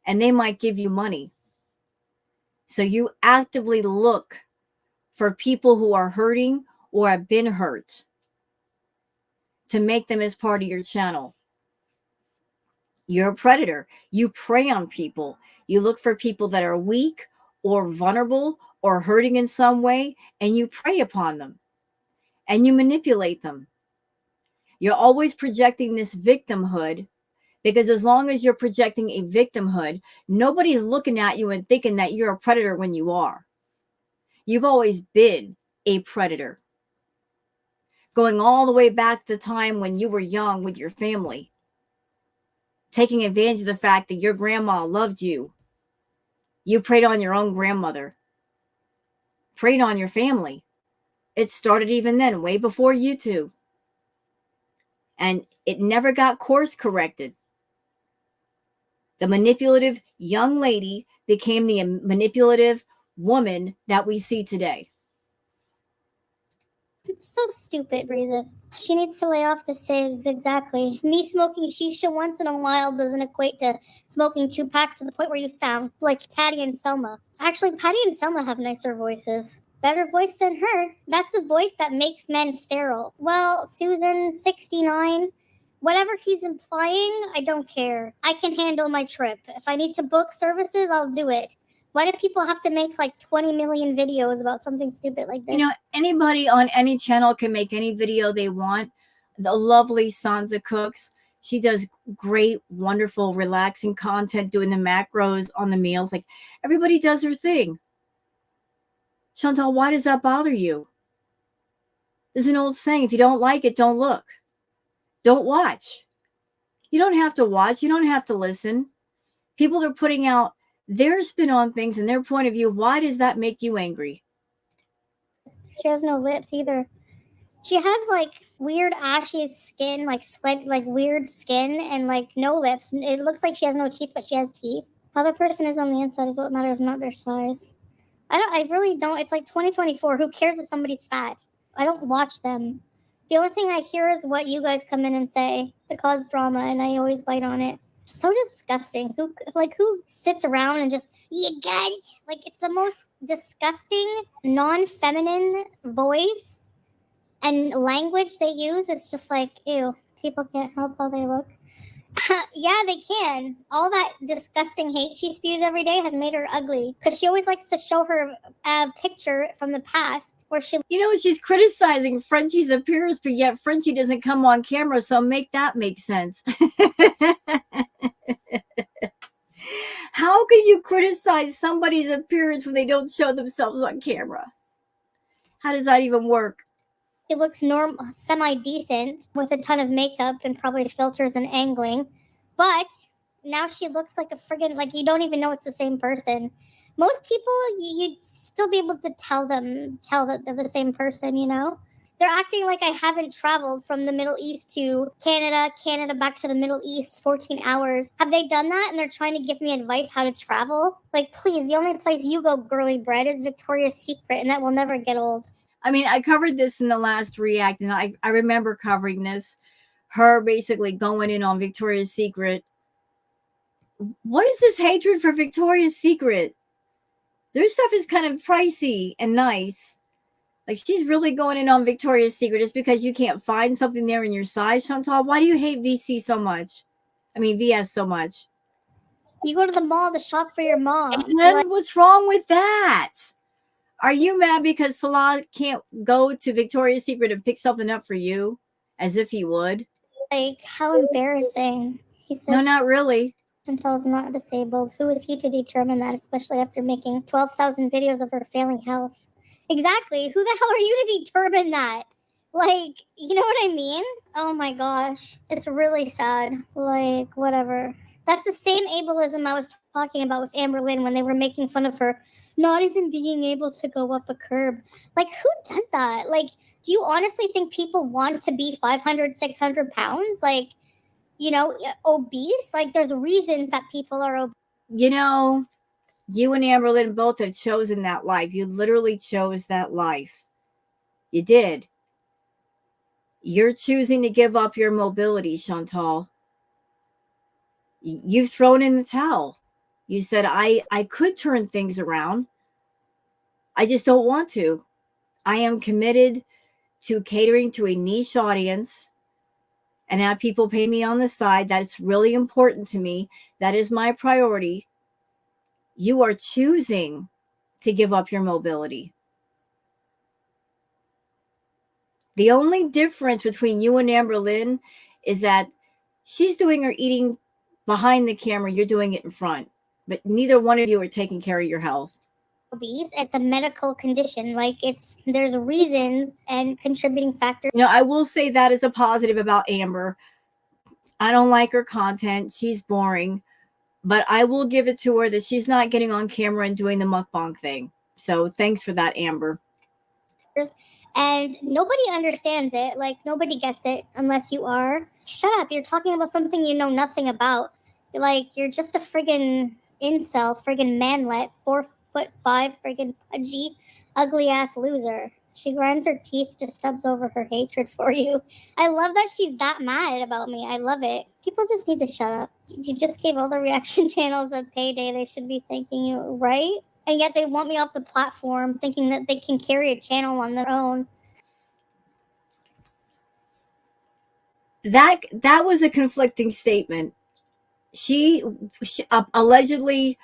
And they might give you money. So you actively look for people who are hurting or have been hurt to make them as part of your channel. You're a predator. You prey on people. You look for people that are weak or vulnerable or hurting in some way, and you prey upon them and you manipulate them. You're always projecting this victimhood, because as long as you're projecting a victimhood, nobody's looking at you and thinking that you're a predator when you are. You've always been a predator. Going all the way back to the time when you were young with your family, taking advantage of the fact that your grandma loved you. You preyed on your own grandmother, preyed on your family. It started even then, way before YouTube. And it never got course corrected. The manipulative young lady became the manipulative woman that we see today. It's so stupid, Breeza. She needs to lay off the cigs, exactly. Me smoking shisha once in a while doesn't equate to smoking 2 packs to the point where you sound like Patty and Selma. Actually, Patty and Selma have nicer voices. Better voice than her. That's the voice that makes men sterile. Well, Susan, 69, whatever he's implying, I don't care. I can handle my trip. If I need to book services, I'll do it. Why do people have to make like 20 million videos about something stupid like this? You know, anybody on any channel can make any video they want. The lovely Sansa cooks. She does great, wonderful, relaxing content doing the macros on the meals. Like, everybody does their thing. Chantal, why does that bother you? There's an old saying, if you don't like it, don't look. Don't watch. You don't have to watch. You don't have to listen. People are putting out their spin on things and their point of view. Why does that make you angry? She has no lips either. She has like weird ashy skin, like sweat, like weird skin, and like no lips. It looks like she has no teeth, but she has teeth. How the person is on the inside is what matters, not their size. I really don't. It's like 2024. Who cares if somebody's fat? I don't watch them. The only thing I hear is what you guys come in and say to cause drama, and I always bite on it. So disgusting. Who sits around and just, you guys, like, it's the most disgusting, non-feminine voice and language they use. It's just like, ew, people can't help how they look. Yeah, they can. All that disgusting hate she spews every day has made her ugly, because she always likes to show her picture from the past where she... You know, she's criticizing Frenchie's appearance, but yet Frenchie doesn't come on camera, so make that make sense. How can you criticize somebody's appearance when they don't show themselves on camera? How does that even work? She looks semi-decent with a ton of makeup and probably filters and angling. But now she looks like a friggin', like, you don't even know it's the same person. Most people, you'd still be able to tell that they're the same person, you know? They're acting like I haven't traveled from the Middle East to Canada back to the Middle East, 14 hours. Have they done that? And they're trying to give me advice how to travel? Like, please, the only place you go girly bread is Victoria's Secret, and that will never get old. I mean, I covered this in the last React, and I remember covering this. Her basically going in on Victoria's Secret. What is this hatred for Victoria's Secret? Their stuff is kind of pricey and nice. Like, she's really going in on Victoria's Secret just because you can't find something there in your size, Chantal. Why do you hate VC so much? I mean, VS so much. You go to the mall to shop for your mom. And then what's wrong with that? Are you mad because Salah can't go to Victoria's Secret and pick something up for you? As if he would. Like, how embarrassing. He says, no, not really. Chantal is not disabled. Who is he to determine that, especially after making 12,000 videos of her failing health? Exactly. Who the hell are you to determine that? Like, you know what I mean? Oh my gosh. It's really sad. Like, whatever. That's the same ableism I was talking about with Amber Lynn when they were making fun of her not even being able to go up a curb. Like, who does that? Like, do you honestly think people want to be 500, 600 pounds? Like, you know, obese? Like, there's reasons that people are obese. You know, you and Amber Lynn both have chosen that life. You literally chose that life. You did. You're choosing to give up your mobility, Chantal. You've thrown in the towel. You said, I could turn things around. I just don't want to. I am committed to catering to a niche audience and have people pay me on the side. That's really important to me. That is my priority. You are choosing to give up your mobility. The only difference between you and Amber Lynn is that she's doing her eating behind the camera. You're doing it in front. But neither one of you are taking care of your health. Obese, it's a medical condition. Like, there's reasons and contributing factors. You know, I will say that is a positive about Amber. I don't like her content. She's boring. But I will give it to her that she's not getting on camera and doing the mukbang thing. So thanks for that, Amber. And nobody understands it. Like, nobody gets it unless you are. Shut up. You're talking about something you know nothing about. Like, you're just a friggin' incel, friggin' manlet, 4'5", friggin' pudgy, ugly ass loser. She grinds her teeth, just stubs over her hatred for you. I love that she's that mad about me. I love it. People just need to shut up. You just gave all the reaction channels a payday. They should be thanking you, right? and yet they want me off the platform, thinking that they can carry a channel on their own. That was a conflicting statement. She allegedly,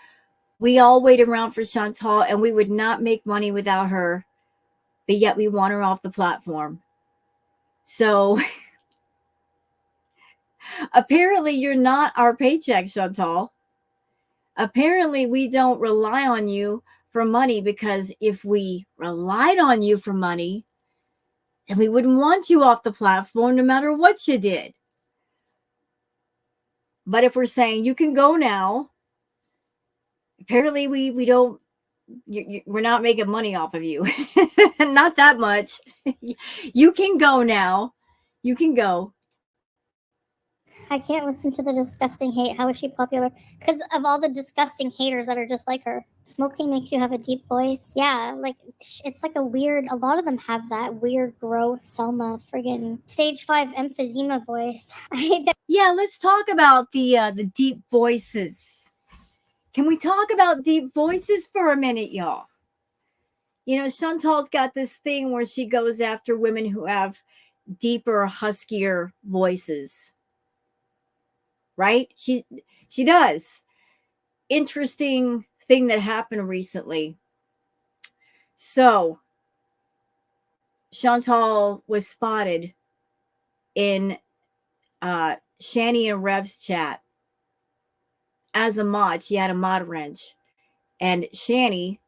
we all waited around for Chantal and we would not make money without her, but yet we want her off the platform. So apparently you're not our paycheck, Chantal. Apparently we don't rely on you for money, because if we relied on you for money, then we wouldn't want you off the platform no matter what you did. But if we're saying you can go now, apparently we don't, we're not making money off of you. Not that much. You can go now. You can go. I can't listen to the disgusting hate. How is she popular? Because of all the disgusting haters that are just like her. Smoking makes you have a deep voice. Yeah, like it's like a weird. A lot of them have that weird, gross Selma friggin' stage 5 emphysema voice. I hate that. Yeah, let's talk about the deep voices. Can we talk about deep voices for a minute, y'all? You know, Chantal's got this thing where she goes after women who have deeper, huskier voices. Right? She does. Interesting thing that happened recently. So, Chantal was spotted in Shani and Rev's chat as a mod. She had a mod wrench. And Shani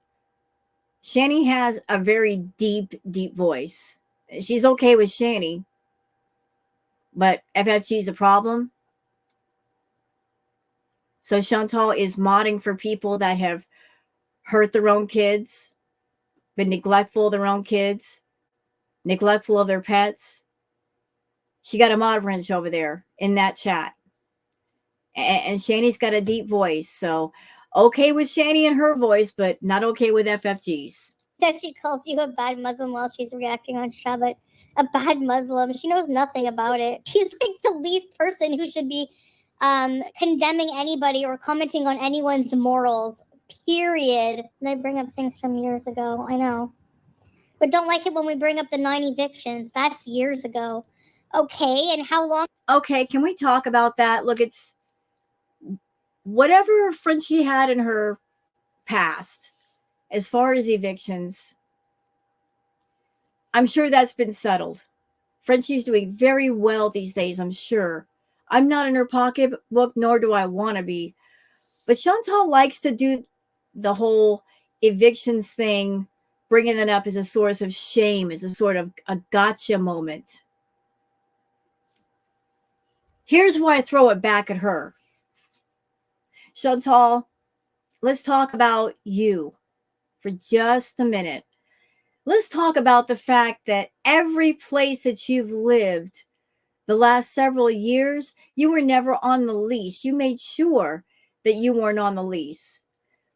has a very deep, deep voice. She's okay with Shani, but FFG's a problem. So Chantal is modding for people that have hurt their own kids, been neglectful of their own kids, neglectful of their pets. She got a mod wrench over there in that chat. And Shani's got a deep voice. So okay with Shani and her voice, but not okay with FFG's. That she calls you a bad Muslim while she's reacting on Shabbat. A bad Muslim. She knows nothing about it. She's like the least person who should be condemning anybody or commenting on anyone's morals, period. They bring up things from years ago, I know. But don't like it when we bring up the 9 evictions. That's years ago. Okay, and how long? Okay, can we talk about that? Look, it's whatever Frenchie had in her past, as far as evictions, I'm sure that's been settled. Frenchie's doing very well these days, I'm sure. I'm not in her pocketbook, nor do I want to be. But Chantal likes to do the whole evictions thing, bringing it up as a source of shame, as a sort of a gotcha moment. Here's why I throw it back at her. Chantal, let's talk about you for just a minute. Let's talk about the fact that every place that you've lived the last several years, you were never on the lease. You made sure that you weren't on the lease.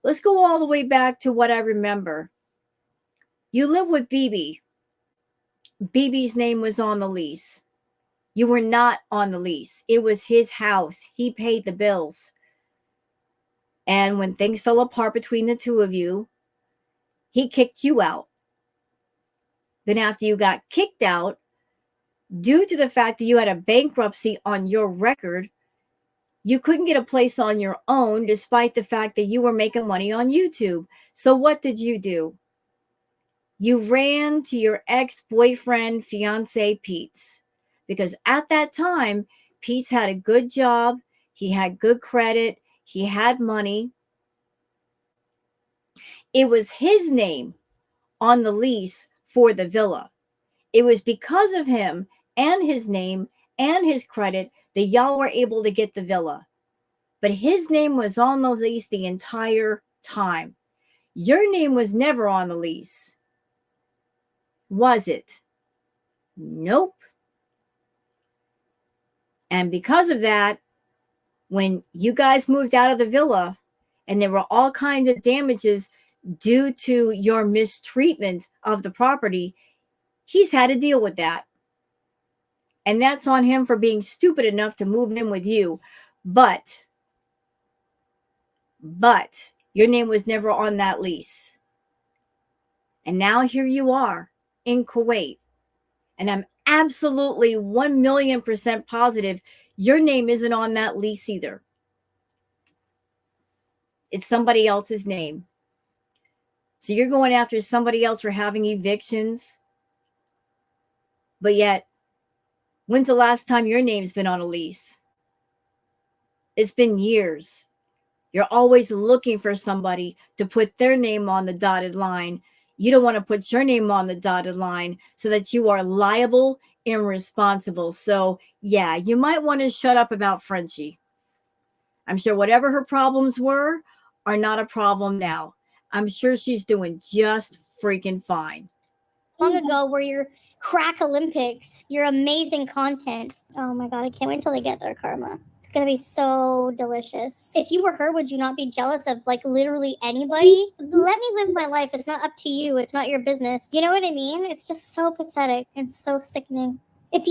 Let's go all the way back to what I remember. You lived with BB. BB's name was on the lease. You were not on the lease. It was his house. He paid the bills. And when things fell apart between the two of you, he kicked you out. Then after you got kicked out, due to the fact that you had a bankruptcy on your record, you couldn't get a place on your own, despite the fact that you were making money on YouTube. So what did you do? You ran to your ex-boyfriend, fiance, Pete's. Because at that time, Pete's had a good job. He had good credit. He had money. It was his name on the lease for the villa. It was because of him and his name and his credit that y'all were able to get the villa. But his name was on the lease the entire time. Your name was never on the lease. Was it? Nope. And because of that, when you guys moved out of the villa and there were all kinds of damages due to your mistreatment of the property, he's had to deal with that. And that's on him for being stupid enough to move in with you. But Your name was never on that lease. And now here you are in Kuwait. And I'm absolutely 1,000,000% positive your name isn't on that lease either. It's somebody else's name. So you're going after somebody else for having evictions. But yet, when's the last time your name's been on a lease? It's been years. You're always looking for somebody to put their name on the dotted line. You don't want to put your name on the dotted line so that you are liable and responsible. So, yeah, you might want to shut up about Frenchie. I'm sure whatever her problems were are not a problem now. I'm sure she's doing just freaking fine. Long ago, where your crack Olympics, your amazing content. Oh my god, I can't wait till they get their karma. It's gonna be so delicious. If you were her, would you not be jealous of like literally anybody? Let me live my life. It's not up to you. It's not your business. You know what I mean? It's just so pathetic and so sickening. If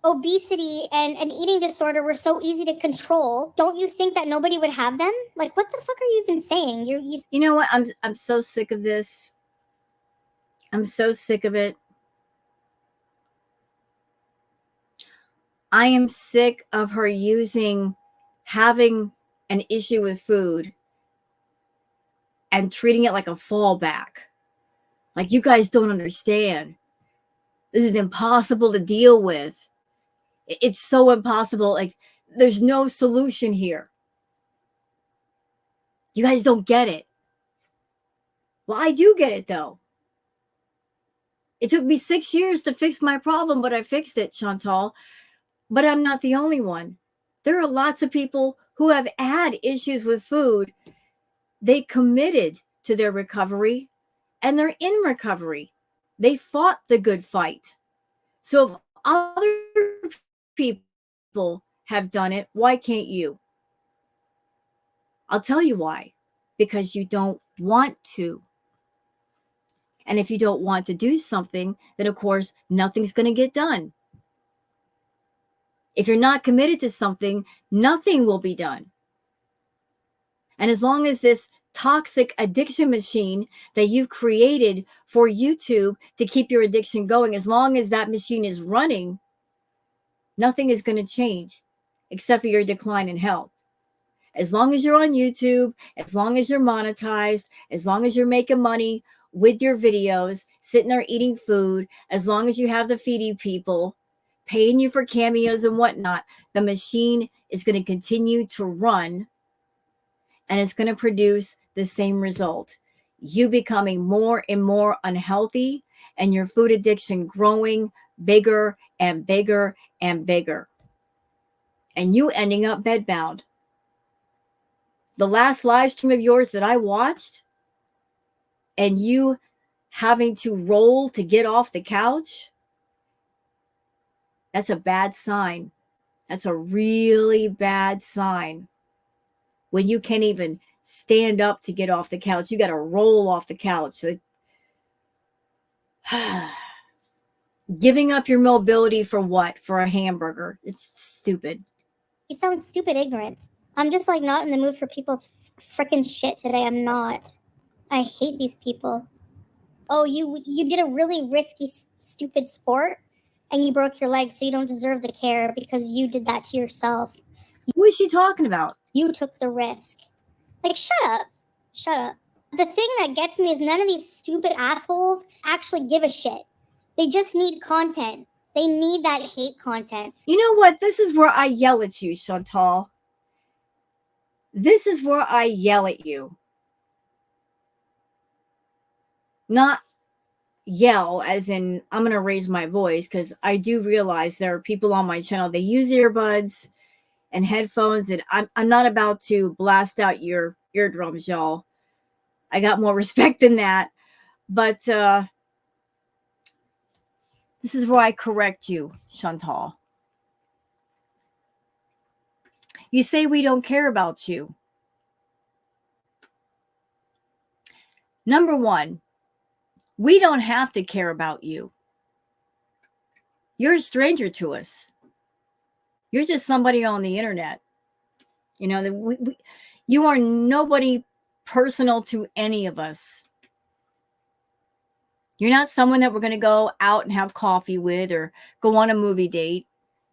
obesity and an eating disorder were so easy to control, don't you think that nobody would have them? Like, what the fuck are you even saying? You know what? I'm so sick of this. I'm so sick of it. I am sick of her having an issue with food and treating it like a fallback. Like, you guys don't understand. This is impossible to deal with. It's so impossible. Like, there's no solution here. You guys don't get it. Well, I do get it, though. It took me 6 years to fix my problem, but I fixed it, Chantal. But I'm not the only one. There are lots of people who have had issues with food. They committed to their recovery, and they're in recovery. They fought the good fight. So if other people have done it, why can't you? I'll tell you why. Because you don't want to. And if you don't want to do something, then of course, nothing's going to get done. If you're not committed to something, nothing will be done. And as long as this toxic addiction machine that you've created for YouTube to keep your addiction going, as long as that machine is running, nothing is going to change except for your decline in health. As long as you're on YouTube, as long as you're monetized, as long as you're making money with your videos, sitting there eating food, as long as you have the feeding people, paying you for cameos and whatnot, the machine is going to continue to run, and it's going to produce the same result. You becoming more and more unhealthy, and your food addiction growing bigger and bigger and bigger. And you ending up bedbound. The last live stream of yours that I watched, and you having to roll to get off the couch, that's a bad sign. That's a really bad sign. When you can't even stand up to get off the couch, you got to roll off the couch. Giving up your mobility for what? For a hamburger. It's stupid. You sound stupid ignorant. I'm just like not in the mood for people's freaking shit today. I'm not. I hate these people. Oh, you did a really risky, stupid sport, and you broke your leg, so you don't deserve the care because you did that to yourself. What is she talking about? You took the risk. Like, shut up. Shut up. The thing that gets me is none of these stupid assholes actually give a shit. They just need content. They need that hate content. You know what? This is where I yell at you, Chantal. This is where I yell at you. Not yell as in I'm going to raise my voice, because I do realize there are people on my channel, they use earbuds and headphones, and I'm not about to blast out your eardrums, y'all. I got more respect than that. But this is where I correct you, Chantal. You say we don't care about you. Number one, we don't have to care about you. You're a stranger to us. You're just somebody on the internet. You know, You are nobody personal to any of us. You're not someone that we're going to go out and have coffee with or go on a movie date.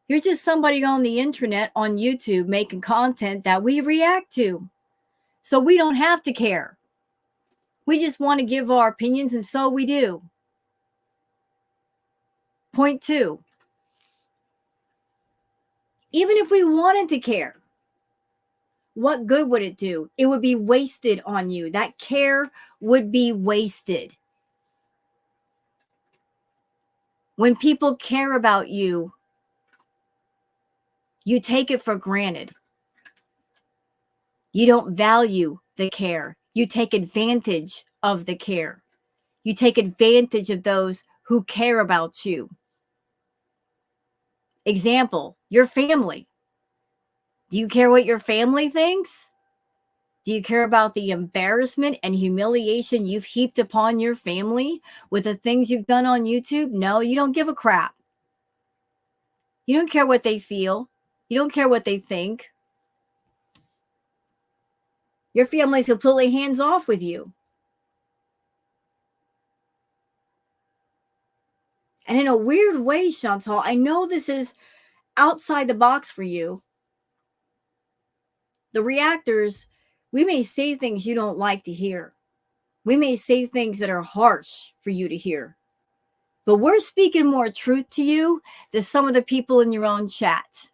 You're just somebody on the internet, on YouTube, making content that we react to. So we don't have to care. We just want to give our opinions, and so we do. Point 2. Even if we wanted to care, what good would it do? It would be wasted on you. That care would be wasted. When people care about you, you take it for granted. You don't value the care. You take advantage of the care. You take advantage of those who care about you. Example, your family. Do you care what your family thinks? Do you care about the embarrassment and humiliation you've heaped upon your family with the things you've done on YouTube? No, you don't give a crap. You don't care what they feel. You don't care what they think. Your family's completely hands off with you. And in a weird way, Chantal, I know this is outside the box for you. The reactors, we may say things you don't like to hear. We may say things that are harsh for you to hear. But we're speaking more truth to you than some of the people in your own chat.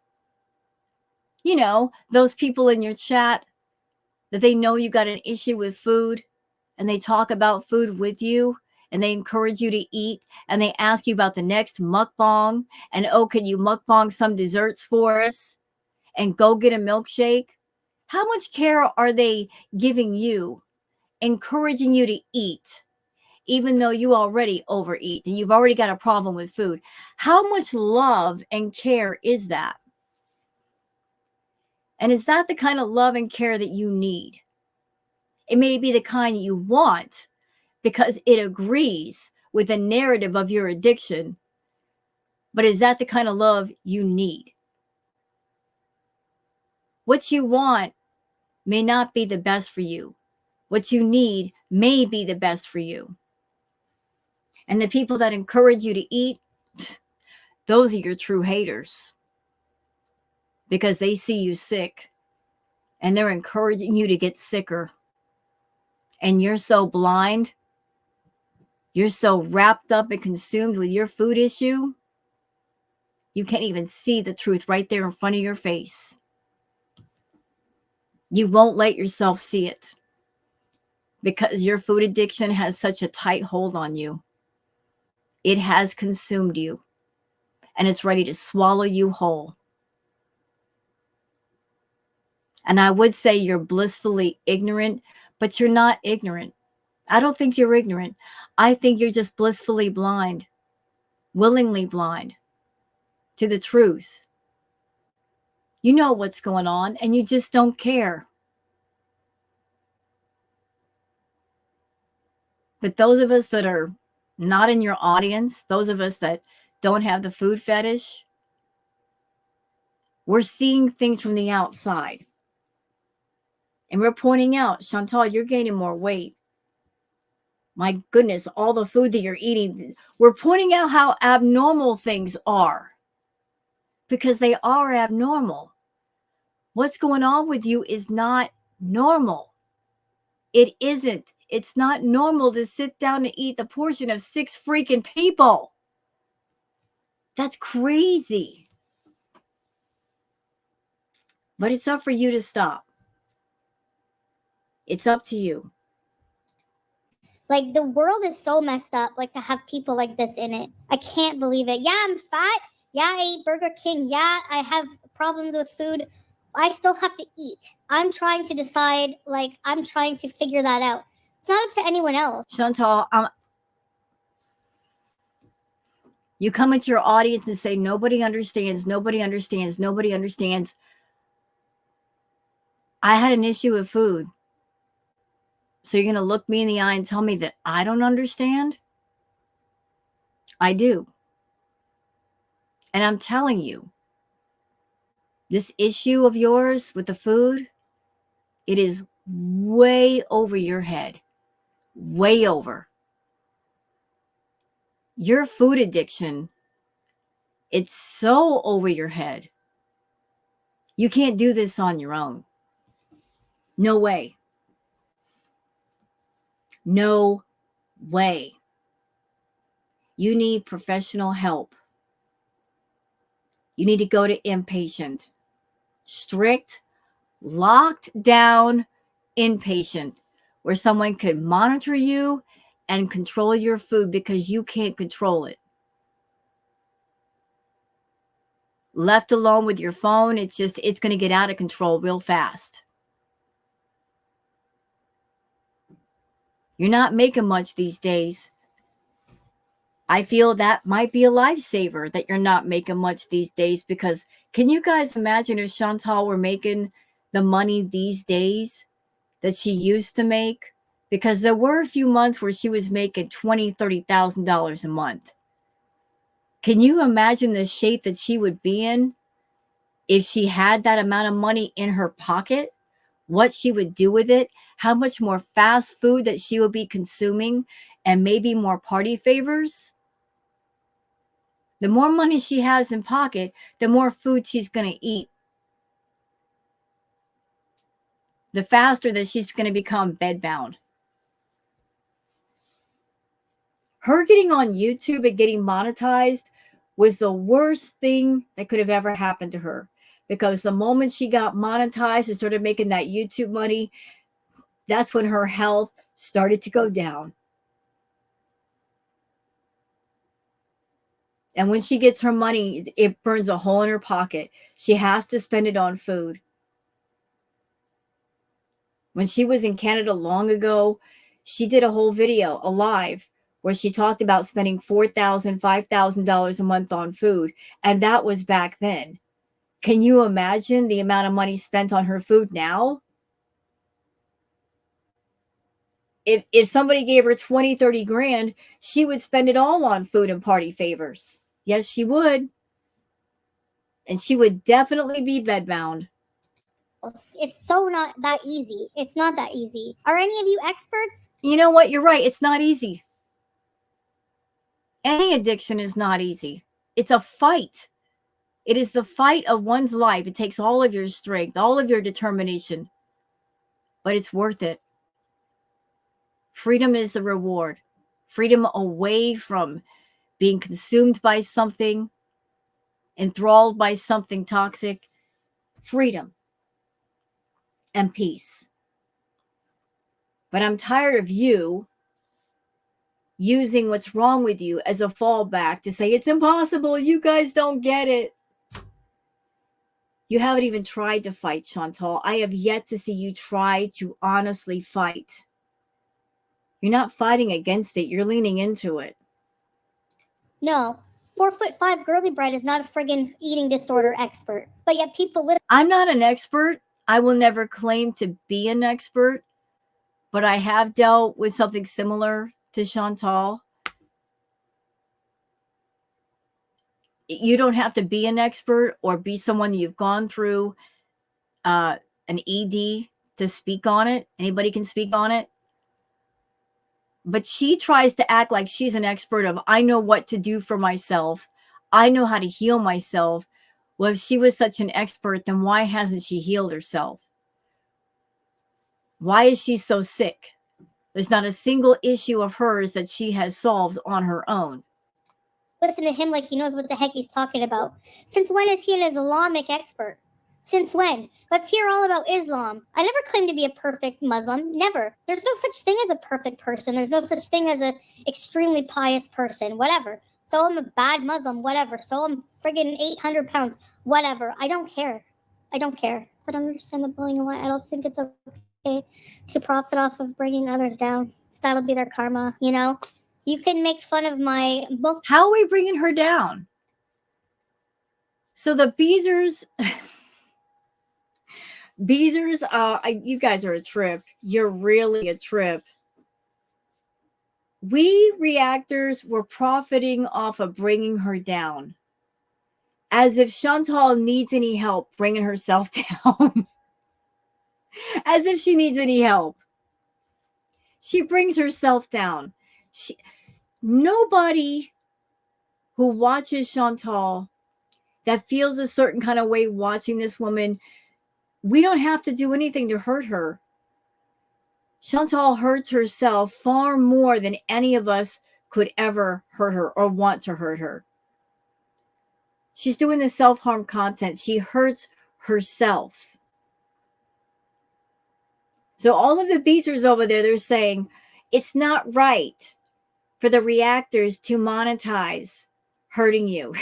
You know, those people in your chat that they know you got an issue with food and they talk about food with you and they encourage you to eat and they ask you about the next mukbang and, oh, can you mukbang some desserts for us and go get a milkshake? How much care are they giving you, encouraging you to eat, even though you already overeat and you've already got a problem with food? How much love and care is that? And is that the kind of love and care that you need? It may be the kind you want because it agrees with the narrative of your addiction, but is that the kind of love you need? What you want may not be the best for you. What you need may be the best for you. And the people that encourage you to eat, those are your true haters because they see you sick and they're encouraging you to get sicker. And you're so blind, you're so wrapped up and consumed with your food issue, you can't even see the truth right there in front of your face. You won't let yourself see it because your food addiction has such a tight hold on you. It has consumed you and it's ready to swallow you whole. And I would say you're blissfully ignorant, but you're not ignorant. I don't think you're ignorant. I think you're just blissfully blind, willingly blind to the truth. You know what's going on and you just don't care. But those of us that are not in your audience, those of us that don't have the food fetish, we're seeing things from the outside. And we're pointing out, Chantal, you're gaining more weight. My goodness, all the food that you're eating. We're pointing out how abnormal things are because they are abnormal. What's going on with you is not normal. It isn't. It's not normal to sit down to eat the portion of 6 freaking people. That's crazy. But it's up for you to stop. It's up to you. Like, the world is so messed up, like, to have people like this in it. I can't believe it. Yeah, I'm fat. Yeah, I eat Burger King. Yeah, I have problems with food. I still have to eat. I'm trying to decide, like, I'm trying to figure that out. It's not up to anyone else. Chantal, you come into your audience and say, nobody understands, nobody understands, nobody understands. I had an issue with food. So you're going to look me in the eye and tell me that I don't understand? I do. And I'm telling you, this issue of yours with the food, It is way over your head. Way over. Your food addiction, it's so over your head. You can't do this on your own. No way. No way. You need professional help. You need to go to inpatient. Strict, locked down inpatient, where someone could monitor you and control your food because you can't control it. Left alone with your phone, it's going to get out of control real fast. You're not making much these days. I feel that might be a lifesaver that you're not making much these days, because can you guys imagine if Chantal were making the money these days that she used to make? Because there were a few months where she was making $20,000, $30,000 a month. Can you imagine the shape that she would be in if she had that amount of money in her pocket? What she would do with it? How much more fast food that she would be consuming, and maybe more party favors? The more money she has in pocket, the more food she's going to eat. The faster that she's going to become bedbound. Her getting on YouTube and getting monetized was the worst thing that could have ever happened to her. Because the moment she got monetized and started making that YouTube money, that's when her health started to go down. And when she gets her money, it burns a hole in her pocket. She has to spend it on food. When she was in Canada long ago, she did a whole video, a live, where she talked about spending $4,000, $5,000 a month on food. And that was back then. Can you imagine the amount of money spent on her food now? If somebody gave her 20, 30 grand, she would spend it all on food and party favors. Yes, she would. And she would definitely be bedbound. It's so not that easy. It's not that easy. Are any of you experts? You know what? You're right. It's not easy. Any addiction is not easy. It's a fight. It is the fight of one's life. It takes all of your strength, all of your determination. But it's worth it. Freedom is the reward. Freedom away from being consumed by something, enthralled by something toxic. Freedom and peace. But I'm tired of you using what's wrong with you as a fallback to say it's impossible. You guys don't get it. You haven't even tried to fight, Chantal. I have yet to see you try to honestly fight. You're not fighting against it. You're leaning into it. No. 4'5" girly bride is not a friggin' eating disorder expert. But yet people I'm not an expert. I will never claim to be an expert. But I have dealt with something similar to Chantal. You don't have to be an expert or be someone you've gone through an ED to speak on it. Anybody can speak on it. But she tries to act like she's an expert of, I know what to do for myself. I know how to heal myself. Well, if she was such an expert, then why hasn't she healed herself? Why is she so sick? There's not a single issue of hers that she has solved on her own. listen to him like he knows what the heck he's talking about. Since when is he an Islamic expert? Since when? Let's hear all about Islam. I never claimed to be a perfect Muslim. Never. There's no such thing as a perfect person. There's no such thing as an extremely pious person. Whatever. So I'm a bad Muslim. Whatever. So I'm friggin' 800 pounds. Whatever. I don't care. I don't care. But I understand the bullying and why I don't think it's okay to profit off of bringing others down. That'll be their karma, you know? You can make fun of my book. How are we bringing her down? So the Beezers... Beezers, you guys are a trip. You're really a trip. We reactors were profiting off of bringing her down. As if Chantal needs any help bringing herself down. As if she needs any help. She brings herself down. Nobody who watches Chantal that feels a certain kind of way watching this woman, we don't have to do anything to hurt her. Chantal hurts herself far more than any of us could ever hurt her or want to hurt her. She's doing the self-harm content. She hurts herself. So all of the beaters over there, they're saying it's not right for the reactors to monetize hurting you.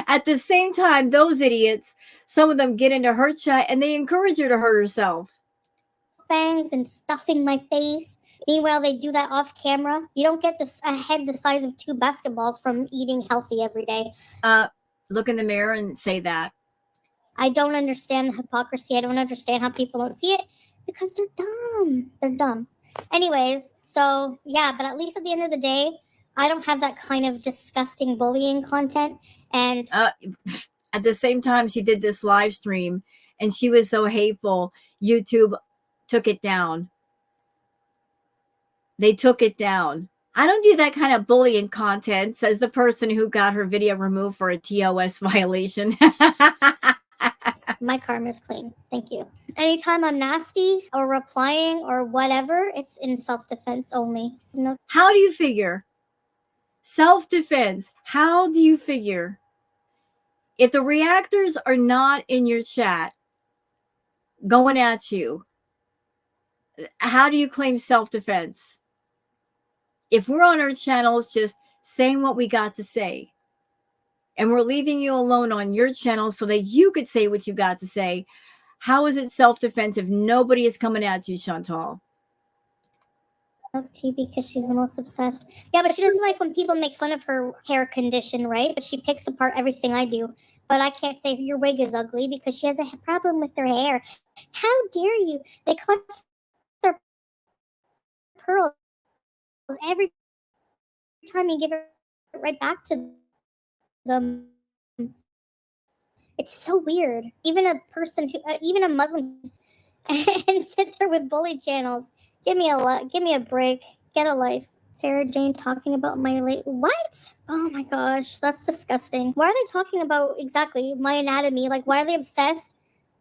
At the same time, those idiots, some of them get into her chat and they encourage her to hurt herself. Bangs and stuffing my face. Meanwhile, they do that off camera. You don't get this a head the size of 2 basketballs from eating healthy every day. Look in the mirror and say that. I don't understand the hypocrisy. I don't understand how people don't see it because they're dumb. They're dumb. Anyways, so yeah, but at least at the end of the day, I don't have that kind of disgusting bullying content. And at the same time, she did this live stream and she was so hateful. YouTube took it down. They took it down. I don't do that kind of bullying content, says the person who got her video removed for a TOS violation. My karma's clean. Thank you. Anytime I'm nasty or replying or whatever, it's in self-defense only. No. How do you figure? Self-defense. How do you figure? If the reactors are not in your chat going at you, how do you claim self-defense? If we're on our channels just saying what we got to say, and we're leaving you alone on your channel so that you could say what you got to say, how is it self-defense if nobody is coming at you, Chantal? Tea because she's the most obsessed. Yeah, but she doesn't like when people make fun of her hair condition, right? But she picks apart everything I do. But I can't say your wig is ugly because she has a problem with her hair. How dare you? They clutch their pearls every time you give it right back to them. It's so weird. Even a person who, even a Muslim, and sit there with bully channels. Give me a break. Get a life. Sarah Jane talking about my late what? Oh my gosh, that's disgusting. Why are they talking about exactly my anatomy? Like, why are they obsessed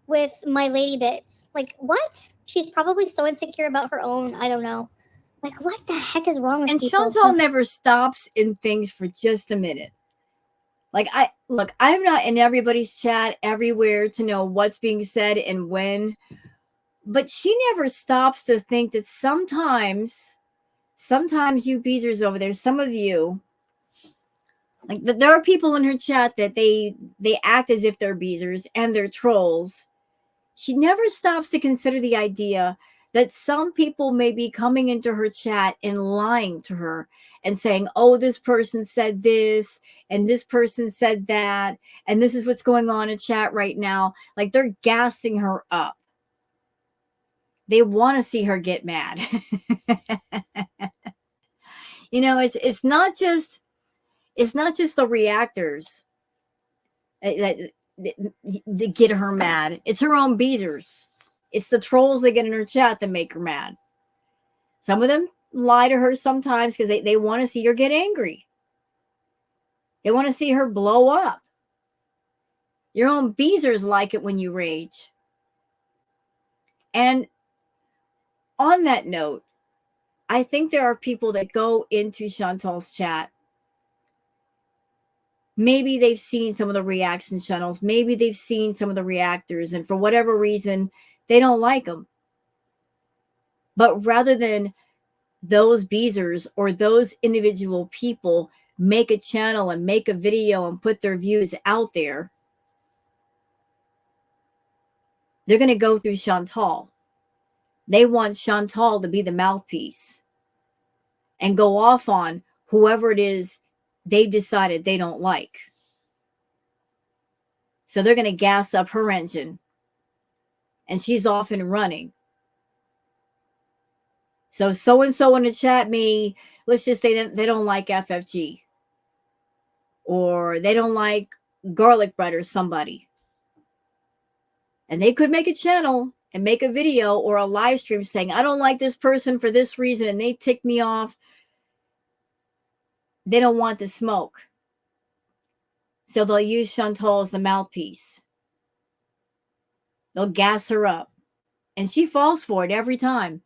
with my lady bits? Like, what? She's probably so insecure about her own. I don't know. Like, what the heck is wrong with and people? And Chantal never stops in things for just a minute. Like, I'm not in everybody's chat everywhere to know what's being said and when, but she never stops to think that sometimes you beezers over there, some of you, like there are people in her chat that they act as if they're beezers and they're trolls. She never stops to consider the idea that some people may be coming into her chat and lying to her and saying, oh, this person said this and this person said that, and this is what's going on in chat right now. Like, they're gassing her up. They want to see her get mad. You know, it's not just the reactors that get her mad. It's her own beezers. It's the trolls that get in her chat that make her mad. Some of them lie to her sometimes because they want to see her get angry. They want to see her blow up. Your own beezers like it when you rage. And on that note, I think there are people that go into Chantal's chat. Maybe they've seen some of the reaction channels. Maybe they've seen some of the reactors. And for whatever reason, they don't like them. But rather than those beezers or those individual people make a channel and make a video and put their views out there, they're going to go through Chantal. They want Chantal to be the mouthpiece and go off on whoever it is they've decided they don't like. So they're going to gas up her engine and she's off and running. So-and-so in the chat let's just say that they don't like FFG or they don't like garlic bread or somebody. And they could make a channel and make a video or a live stream saying, I don't like this person for this reason and they tick me off. They don't want the smoke. So they'll use Chantal as the mouthpiece. They'll gas her up. And she falls for it every time.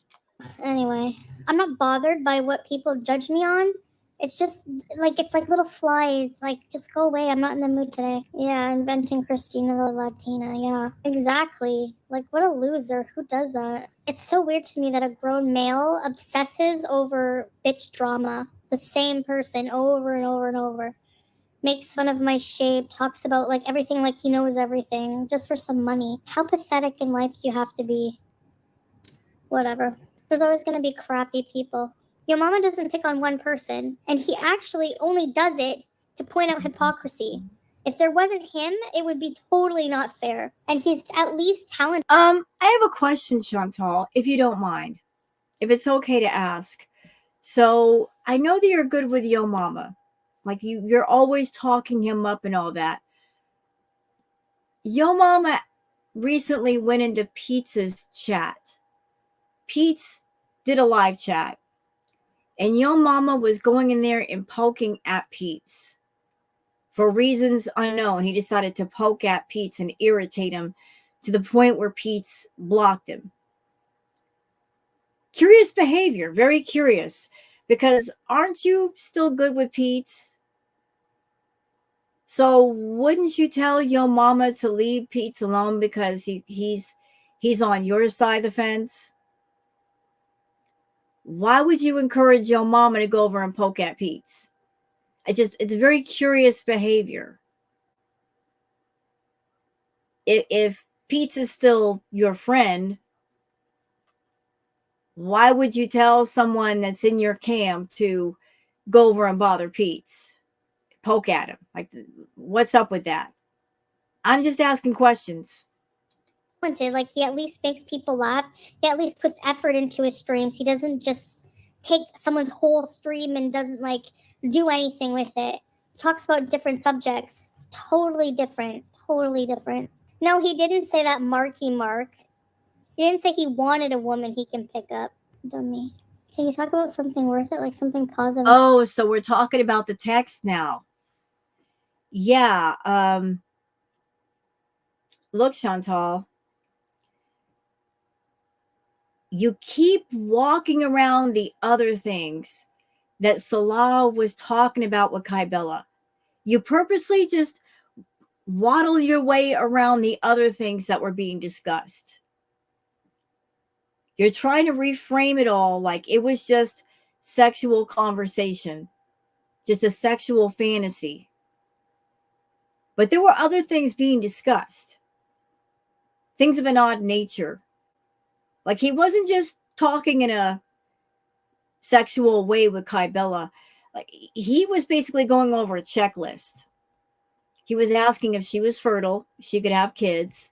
Anyway, I'm not bothered by what people judge me on. It's just like it's like little flies. Like, just go away. I'm not in the mood today. Yeah, inventing Christina the Latina. Yeah, exactly. Like, what a loser. Who does that? It's so weird to me that a grown male obsesses over bitch drama. The same person over and over and over. Makes fun of my shape, talks about like everything like he knows everything, just for some money. How pathetic in life do you have to be? Whatever. There's always going to be crappy people. Your mama doesn't pick on one person, and he actually only does it to point out hypocrisy. If there wasn't him, it would be totally not fair. And he's at least talented. I have a question, Chantal, if you don't mind, if it's okay to ask. So I know that you're good with Yo Mama. Like you're always talking him up and all that. Yo Mama recently went into Pete's chat. Pete's did a live chat. And Yo Mama was going in there and poking at Pete's. For reasons unknown, he decided to poke at Pete's and irritate him to the point where Pete's blocked him. Curious behavior, very curious. Because aren't you still good with Pete's? So wouldn't you tell Yo Mama to leave Pete's alone because he's on your side of the fence? Why would you encourage Yo Mama to go over and poke at Pete's? It's very curious behavior. If Pete's is still your friend, why would you tell someone that's in your camp to go over and bother Pete's? Poke at him. Like, what's up with that? I'm just asking questions. Like, he at least makes people laugh. He at least puts effort into his streams. He doesn't just take someone's whole stream and doesn't like do anything with it. He talks about different subjects. It's totally different. Totally different. No, he didn't say that Marky Mark. He didn't say he wanted a woman he can pick up. Dummy. Can you talk about something worth it? Like something positive? Oh, so we're talking about the text now. Yeah. Look, Chantal. You keep walking around the other things that Salah was talking about with Kybella. You purposely just waddle your way around the other things that were being discussed. You're trying to reframe it all like it was just sexual conversation, just a sexual fantasy. But there were other things being discussed, things of an odd nature. Like he wasn't just talking in a sexual way with Kybella. Like he was basically going over a checklist. He was asking if she was fertile, she could have kids.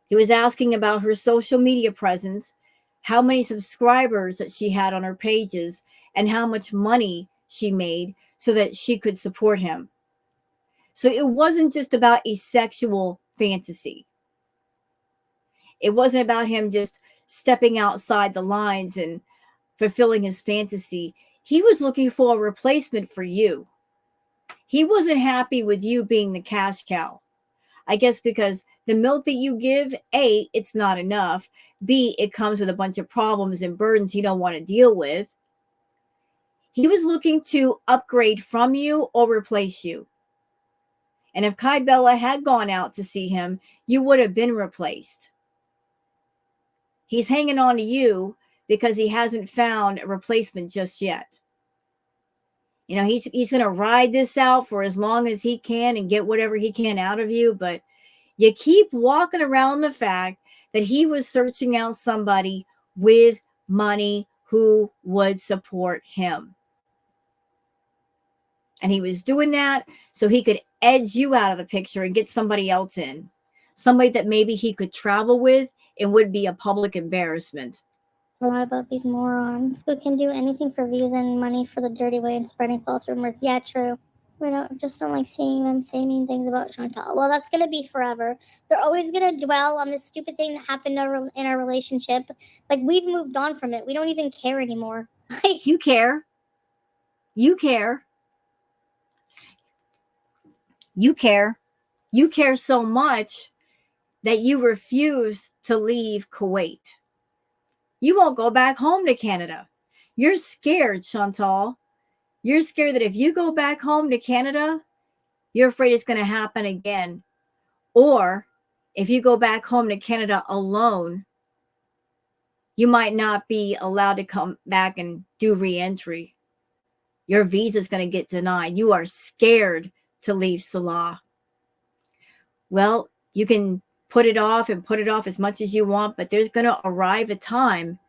He was asking about her social media presence, how many subscribers that she had on her pages, and how much money she made so that she could support him. So it wasn't just about a sexual fantasy. It wasn't about him just stepping outside the lines and fulfilling his fantasy. He was looking for a replacement for you. He wasn't happy with you being the cash cow. I guess because the milk that you give, A, it's not enough. B, it comes with a bunch of problems and burdens he don't want to deal with. He was looking to upgrade from you or replace you. And if Kybella had gone out to see him, you would have been replaced. He's hanging on to you because he hasn't found a replacement just yet. You know, he's going to ride this out for as long as he can and get whatever he can out of you. But you keep walking around the fact that he was searching out somebody with money who would support him. And he was doing that so he could edge you out of the picture and get somebody else in. Somebody that maybe he could travel with and would be a public embarrassment. A lot about these morons who can do anything for views and money for the dirty way and spreading false rumors. Yeah, true. We don't like seeing them say mean things about Chantal. Well, that's gonna be forever. They're always gonna dwell on this stupid thing that happened in our relationship. Like, we've moved on from it. We don't even care anymore. Like, You care. You care. You care. You care so much that you refuse to leave Kuwait. You won't go back home to Canada. You're scared, Chantal. You're scared that if you go back home to Canada, you're afraid it's going to happen again. Or if you go back home to Canada alone, you might not be allowed to come back and do reentry. Your visa is going to get denied. You are scared to leave Salah. Well, you can put it off and put it off as much as you want, but there's going to arrive a time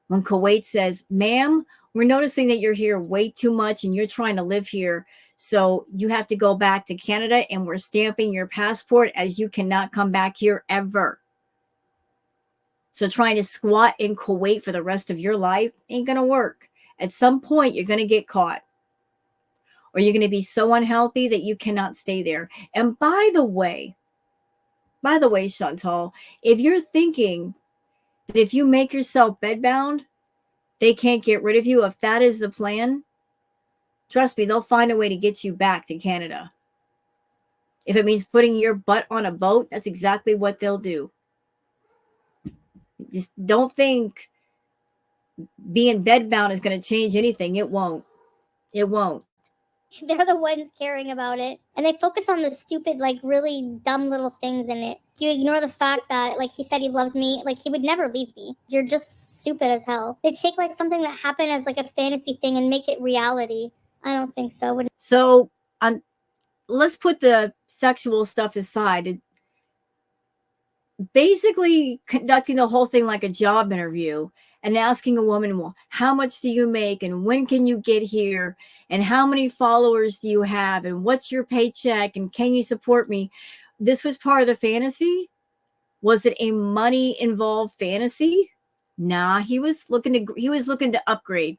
when Kuwait says, ma'am, we're noticing that you're here way too much and you're trying to live here. So you have to go back to Canada and we're stamping your passport as you cannot come back here ever. So trying to squat in Kuwait for the rest of your life ain't going to work. At some point, you're going to get caught. Or you're going to be so unhealthy that you cannot stay there. And by the way, Chantal, if you're thinking that if you make yourself bedbound, they can't get rid of you, if that is the plan, trust me, they'll find a way to get you back to Canada. If it means putting your butt on a boat, that's exactly what they'll do. Just don't think being bedbound is going to change anything. It won't. It won't. they're the ones caring about it. And they focus on the stupid, like, really dumb little things in it. You ignore the fact that, like, he said he loves me. Like, he would never leave me. You're just stupid as hell. They take, like, something that happened as, like, a fantasy thing and make it reality. I don't think so. So, let's put the sexual stuff aside. Basically conducting the whole thing like a job interview and asking a woman, well, how much do you make and when can you get here and how many followers do you have and what's your paycheck and can you support me? This was part of the fantasy. Was it a money involved fantasy? Nah, he was looking to upgrade.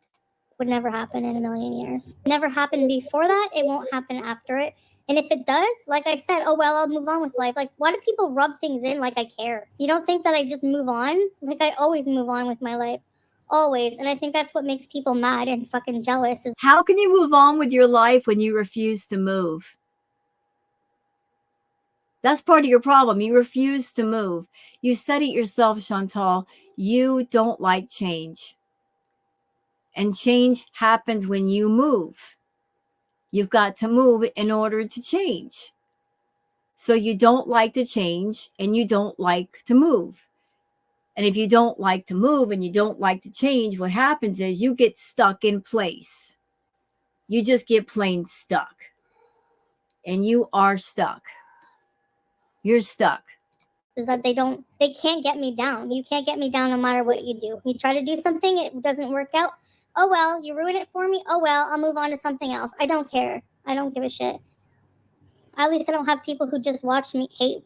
Would never happen in a million years. Never happened before that. It won't happen after it. And if it does, like I said, oh, well, I'll move on with life. Like, why do people rub things in like I care? You don't think that I just move on? Like, I always move on with my life. Always. And I think that's what makes people mad and fucking jealous. How can you move on with your life when you refuse to move? That's part of your problem. You refuse to move. You said it yourself, Chantal. You don't like change. And change happens when you move. You've got to move in order to change. So you don't like to change and you don't like to move. And if you don't like to move and you don't like to change, what happens is you get stuck in place. You just get plain stuck. And you are stuck. You're stuck. Is that they can't get me down. You can't get me down no matter what you do. You try to do something, it doesn't work out. Oh, well, you ruin it for me. Oh, well, I'll move on to something else. I don't care. I don't give a shit. At least I don't have people who just watch me hate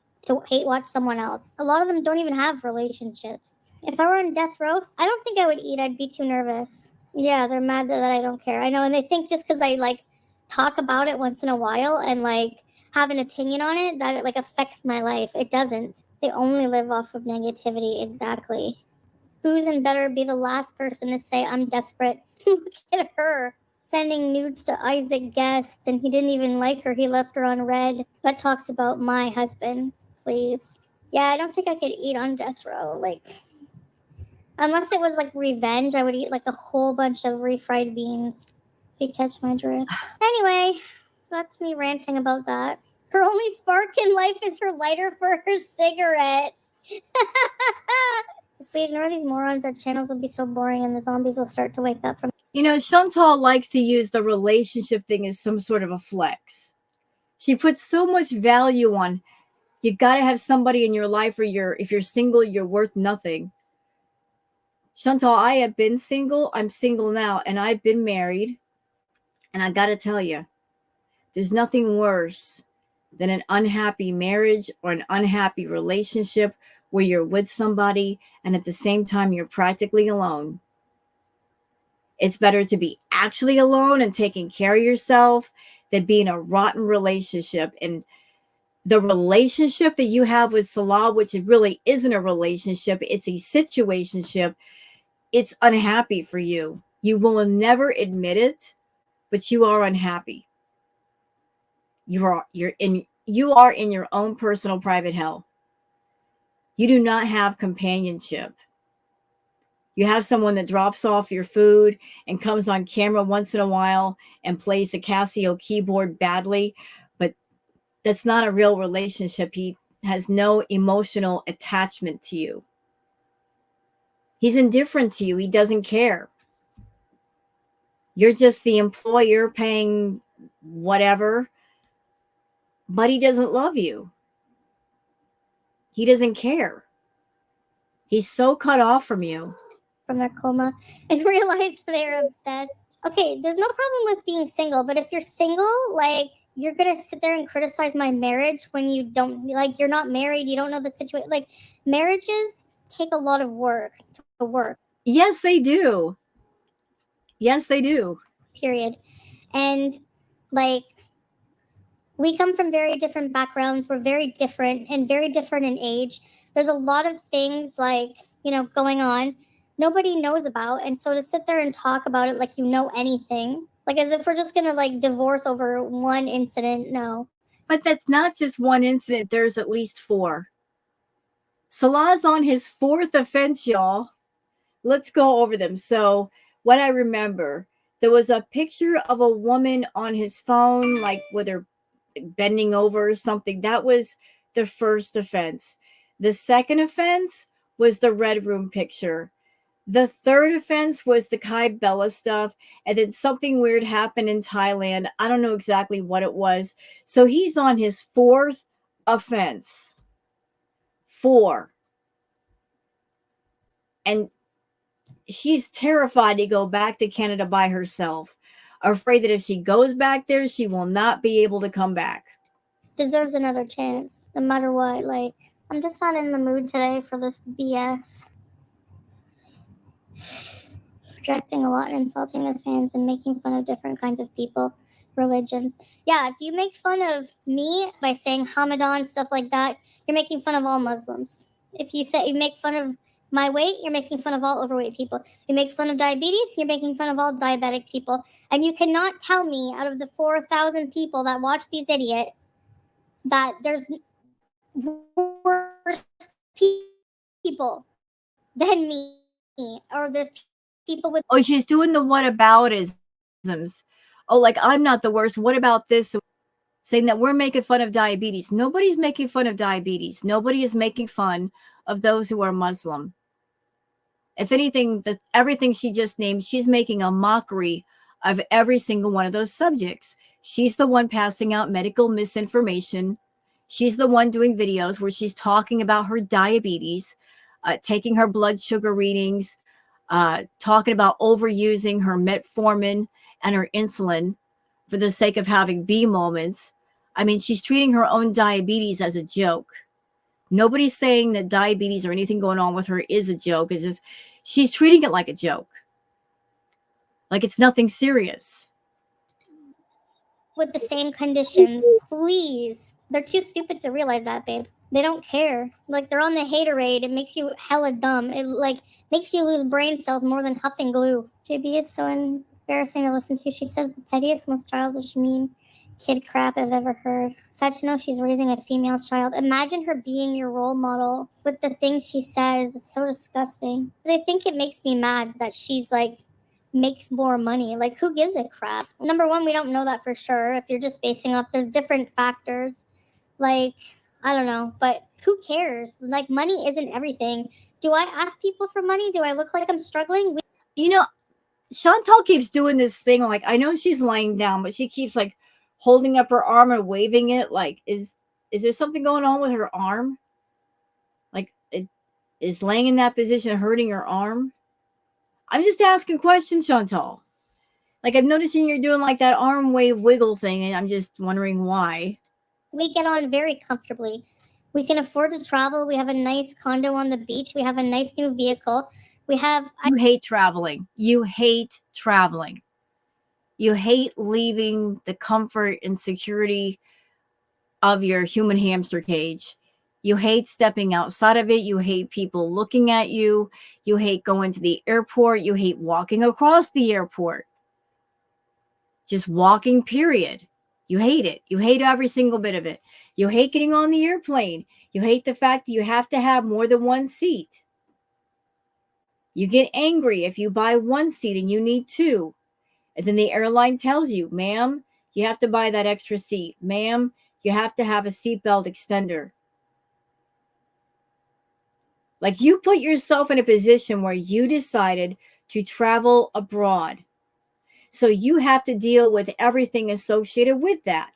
watch someone else. A lot of them don't even have relationships. If I were on death row, I don't think I would eat. I'd be too nervous. Yeah, they're mad that I don't care. I know, and they think just because I, like, talk about it once in a while and, like, have an opinion on it, that it, like, affects my life. It doesn't. They only live off of negativity. Exactly. Who's and better be the last person to say I'm desperate. Look at her sending nudes to Isaac Guest, and he didn't even like her. He left her on red. That talks about my husband, please. Yeah, I don't think I could eat on death row. Like, unless it was like revenge, I would eat like a whole bunch of refried beans. If you catch my drift. Anyway, so that's me ranting about that. Her only spark in life is her lighter for her cigarettes. If we ignore these morons, our channels will be so boring and the zombies will start to wake up from. You know, Chantal likes to use the relationship thing as some sort of a flex. She puts so much value on, you got to have somebody in your life, or if you're single, you're worth nothing. Chantal, I have been single. I'm single now, and I've been married. And I got to tell you, there's nothing worse than an unhappy marriage or an unhappy relationship where you're with somebody and at the same time you're practically alone. It's better to be actually alone and taking care of yourself than be in a rotten relationship. And the relationship that you have with Salah, which it really isn't a relationship, it's a situationship, it's unhappy for you. You will never admit it, but you are unhappy. You are in your own personal private hell. You do not have companionship. You have someone that drops off your food and comes on camera once in a while and plays the Casio keyboard badly, but that's not a real relationship. He has no emotional attachment to you. He's indifferent to you. He doesn't care. You're just the employer paying whatever, but he doesn't love you. He doesn't care. He's so cut off from you. From their coma and realize they're obsessed. Okay, there's no problem with being single, but if you're single, like, you're gonna sit there and criticize my marriage when you don't, like, you're not married, you don't know the situation. Like, marriages take a lot of work to work. Yes, they do. Yes, they do. Period. And like, we come from very different backgrounds. We're very different and very different in age. There's a lot of things, like, going on nobody knows about. And so to sit there and talk about it like you know anything, like as if we're just gonna like divorce over one incident, no. But that's not just one incident. There's at least 4. Salah's on his 4th offense, y'all. Let's go over them. So what I remember, there was a picture of a woman on his phone, like with her bending over or something. That was the first offense. The second offense was the Red Room picture. The third offense was the Kai Bella stuff. And then something weird happened in Thailand. I don't know exactly what it was. So he's on his 4th offense. 4. And she's terrified to go back to Canada by herself. Afraid that if she goes back there, she will not be able to come back. Deserves another chance, no matter what. Like, I'm just not in the mood today for this BS. Projecting a lot and insulting the fans and making fun of different kinds of people, religions. Yeah, if you make fun of me by saying Hamadan, stuff like that, you're making fun of all Muslims. If you make fun of my weight, you're making fun of all overweight people. You make fun of diabetes, you're making fun of all diabetic people. And you cannot tell me out of the 4,000 people that watch these idiots that there's worse people than me, or there's people with. Oh, she's doing the whataboutisms. Oh, like, I'm not the worst. What about this? Saying that we're making fun of diabetes. Nobody's making fun of diabetes. Nobody is making fun of those who are Muslim. If anything, everything she just named, she's making a mockery of every single one of those subjects. She's the one passing out medical misinformation. She's the one doing videos where she's talking about her diabetes, taking her blood sugar readings, talking about overusing her metformin and her insulin for the sake of having B moments. I mean, she's treating her own diabetes as a joke. Nobody's saying that diabetes or anything going on with her is a joke. It's just she's treating it like a joke. Like it's nothing serious. With the same conditions, please. They're too stupid to realize that, babe. They don't care. Like, they're on the haterade. It makes you hella dumb. It, like, makes you lose brain cells more than huffing glue. JB is so embarrassing to listen to. She says the pettiest, most childish, mean kid crap I've ever heard. Sad to know she's raising a female child. Imagine her being your role model with the things she says. It's so disgusting. I think it makes me mad that she's, like, makes more money. Like, who gives a crap? Number one, we don't know that for sure. If you're just basing off, there's different factors. Like, I don't know, but who cares? Like, money isn't everything. Do I ask people for money? Do I look like I'm struggling? You know, Chantal keeps doing this thing. Like, I know she's lying down, but she keeps like holding up her arm and waving it. Like, is there something going on with her arm? Like, is laying in that position hurting her arm? I'm just asking questions, Chantal. Like, I'm noticing you're doing like that arm wave wiggle thing, and I'm just wondering why. We get on very comfortably. We can afford to travel. We have a nice condo on the beach. We have a nice new vehicle. We have. You hate traveling. You hate traveling. You hate leaving the comfort and security of your human hamster cage. You hate stepping outside of it. You hate people looking at you. You hate going to the airport. You hate walking across the airport. Just walking, period. You hate it. You hate every single bit of it. You hate getting on the airplane. You hate the fact that you have to have more than one seat. You get angry if you buy one seat and you need two. And then the airline tells you, ma'am, you have to buy that extra seat. Ma'am, you have to have a seatbelt extender. Like, you put yourself in a position where you decided to travel abroad. So you have to deal with everything associated with that.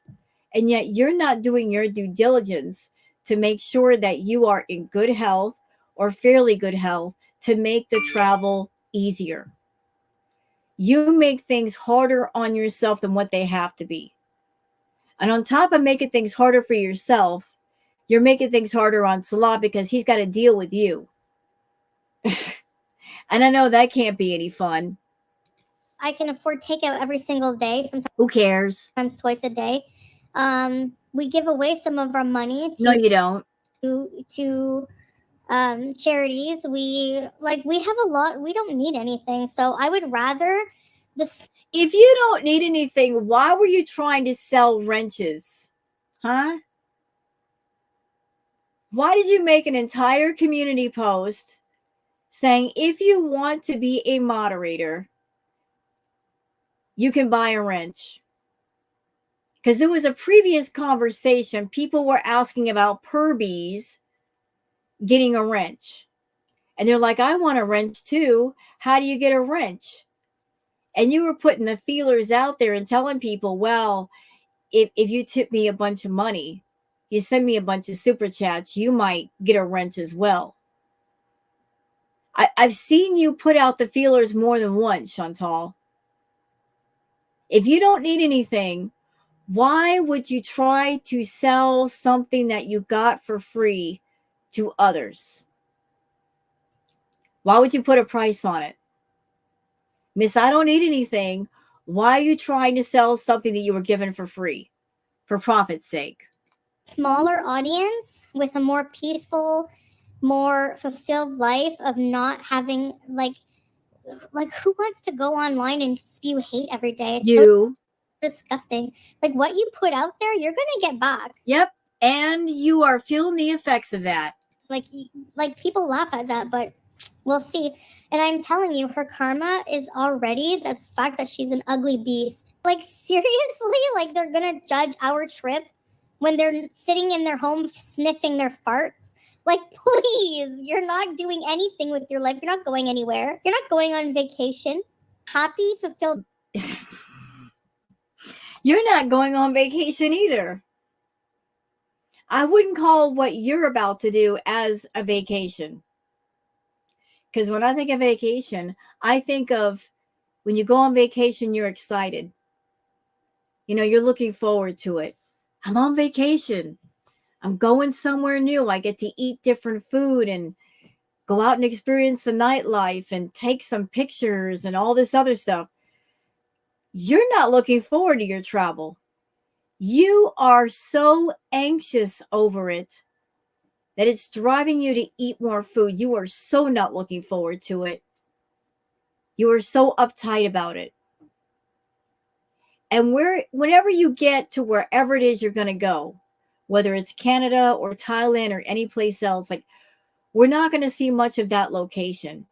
And yet you're not doing your due diligence to make sure that you are in good health or fairly good health to make the travel easier. You make things harder on yourself than what they have to be. And on top of making things harder for yourself, you're making things harder on Salah because he's got to deal with you. And I know that can't be any fun. I can afford takeout every single day, sometimes Who cares? twice a day. We give away some of our money No, you don't. to charities. We have a lot. We don't need anything, so I would rather this. If you don't need anything, why were you trying to sell wrenches? Huh? Why did you make an entire community post saying if you want to be a moderator, you can buy a wrench? Because there was a previous conversation, people were asking about Purbies getting a wrench. And they're like, I want a wrench too. How do you get a wrench? And you were putting the feelers out there and telling people, well, if you tip me a bunch of money, you send me a bunch of super chats, you might get a wrench as well. I've seen you put out the feelers more than once, Chantal. If you don't need anything, why would you try to sell something that you got for free to others? Why would you put a price on it? Miss, I don't need anything. Why are you trying to sell something that you were given for free, for profit's sake? Smaller audience with a more peaceful, more fulfilled life of not having like who wants to go online and spew hate every day? It's You. so disgusting. Like, what you put out there, you're gonna get back. Yep. And you are feeling the effects of that. Like people laugh at that, but we'll see. And I'm telling you, her karma is already the fact that she's an ugly beast. Like, seriously, like they're gonna judge our trip when they're sitting in their home sniffing their farts. Like, please, you're not doing anything with your life. You're not going anywhere. You're not going on vacation. Happy, fulfilled. You're not going on vacation either. I wouldn't call what you're about to do as a vacation. Because when I think of vacation, I think of when you go on vacation, you're excited. You know, you're looking forward to it. I'm on vacation. I'm going somewhere new. I get to eat different food and go out and experience the nightlife and take some pictures and all this other stuff. You're not looking forward to your travel. You are so anxious over it that it's driving you to eat more food. You are so not looking forward to it. You are so uptight about it. And whenever you get to wherever it is you're going to go, whether it's Canada or Thailand or any place else, like, we're not going to see much of that location.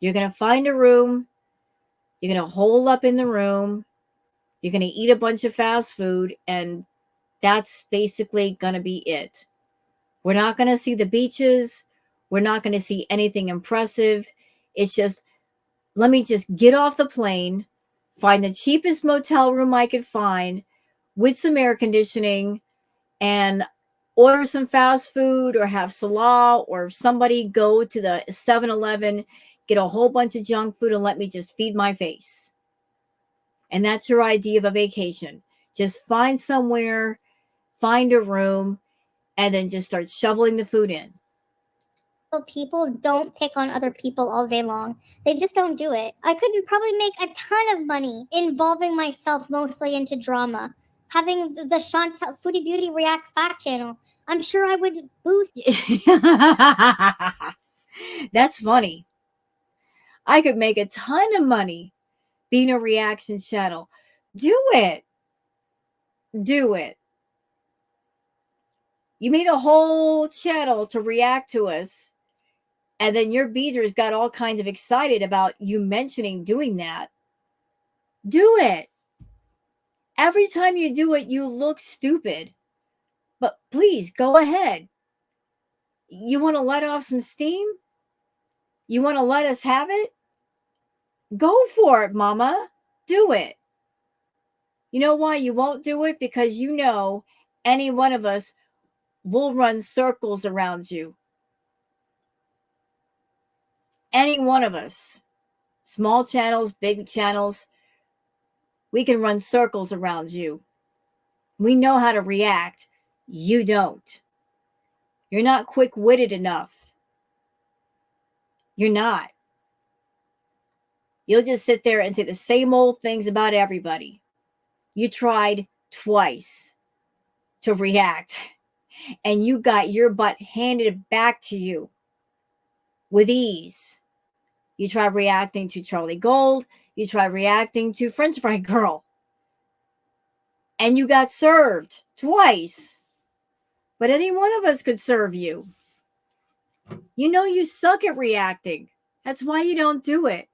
You're going to find a room. You're going to hole up in the room. You're going to eat a bunch of fast food. And that's basically going to be it. We're not going to see the beaches. We're not going to see anything impressive. It's just, let me just get off the plane, find the cheapest motel room I could find with some air conditioning, and order some fast food or have Salah or somebody go to the 7-Eleven, get a whole bunch of junk food and let me just feed my face. And that's your idea of a vacation. Just find somewhere, find a room, and then just start shoveling the food in. People don't pick on other people all day long. They just don't do it. I could probably make a ton of money involving myself mostly into drama. Having the Chantal Foodie Beauty Reacts Back channel, I'm sure I would boost. That's funny. I could make a ton of money being a reaction channel. Do it. Do it. You made a whole channel to react to us. And then your beezers got all kinds of excited about you mentioning doing that. Do it. Every time you do it, you look stupid. But please, go ahead. You want to let off some steam? You want to let us have it? Go for it, mama. Do it. You know why you won't do it? Because you know any one of us will run circles around you. Any one of us. Small channels, big channels. We can run circles around you. We know how to react. You don't. You're not quick-witted enough. You're not. You'll just sit there and say the same old things about everybody. You tried twice to react, and you got your butt handed back to you with ease. You tried reacting to Charlie Gold. You tried reacting to French Fry Girl. And you got served twice. But any one of us could serve you. You know you suck at reacting. That's why you don't do it.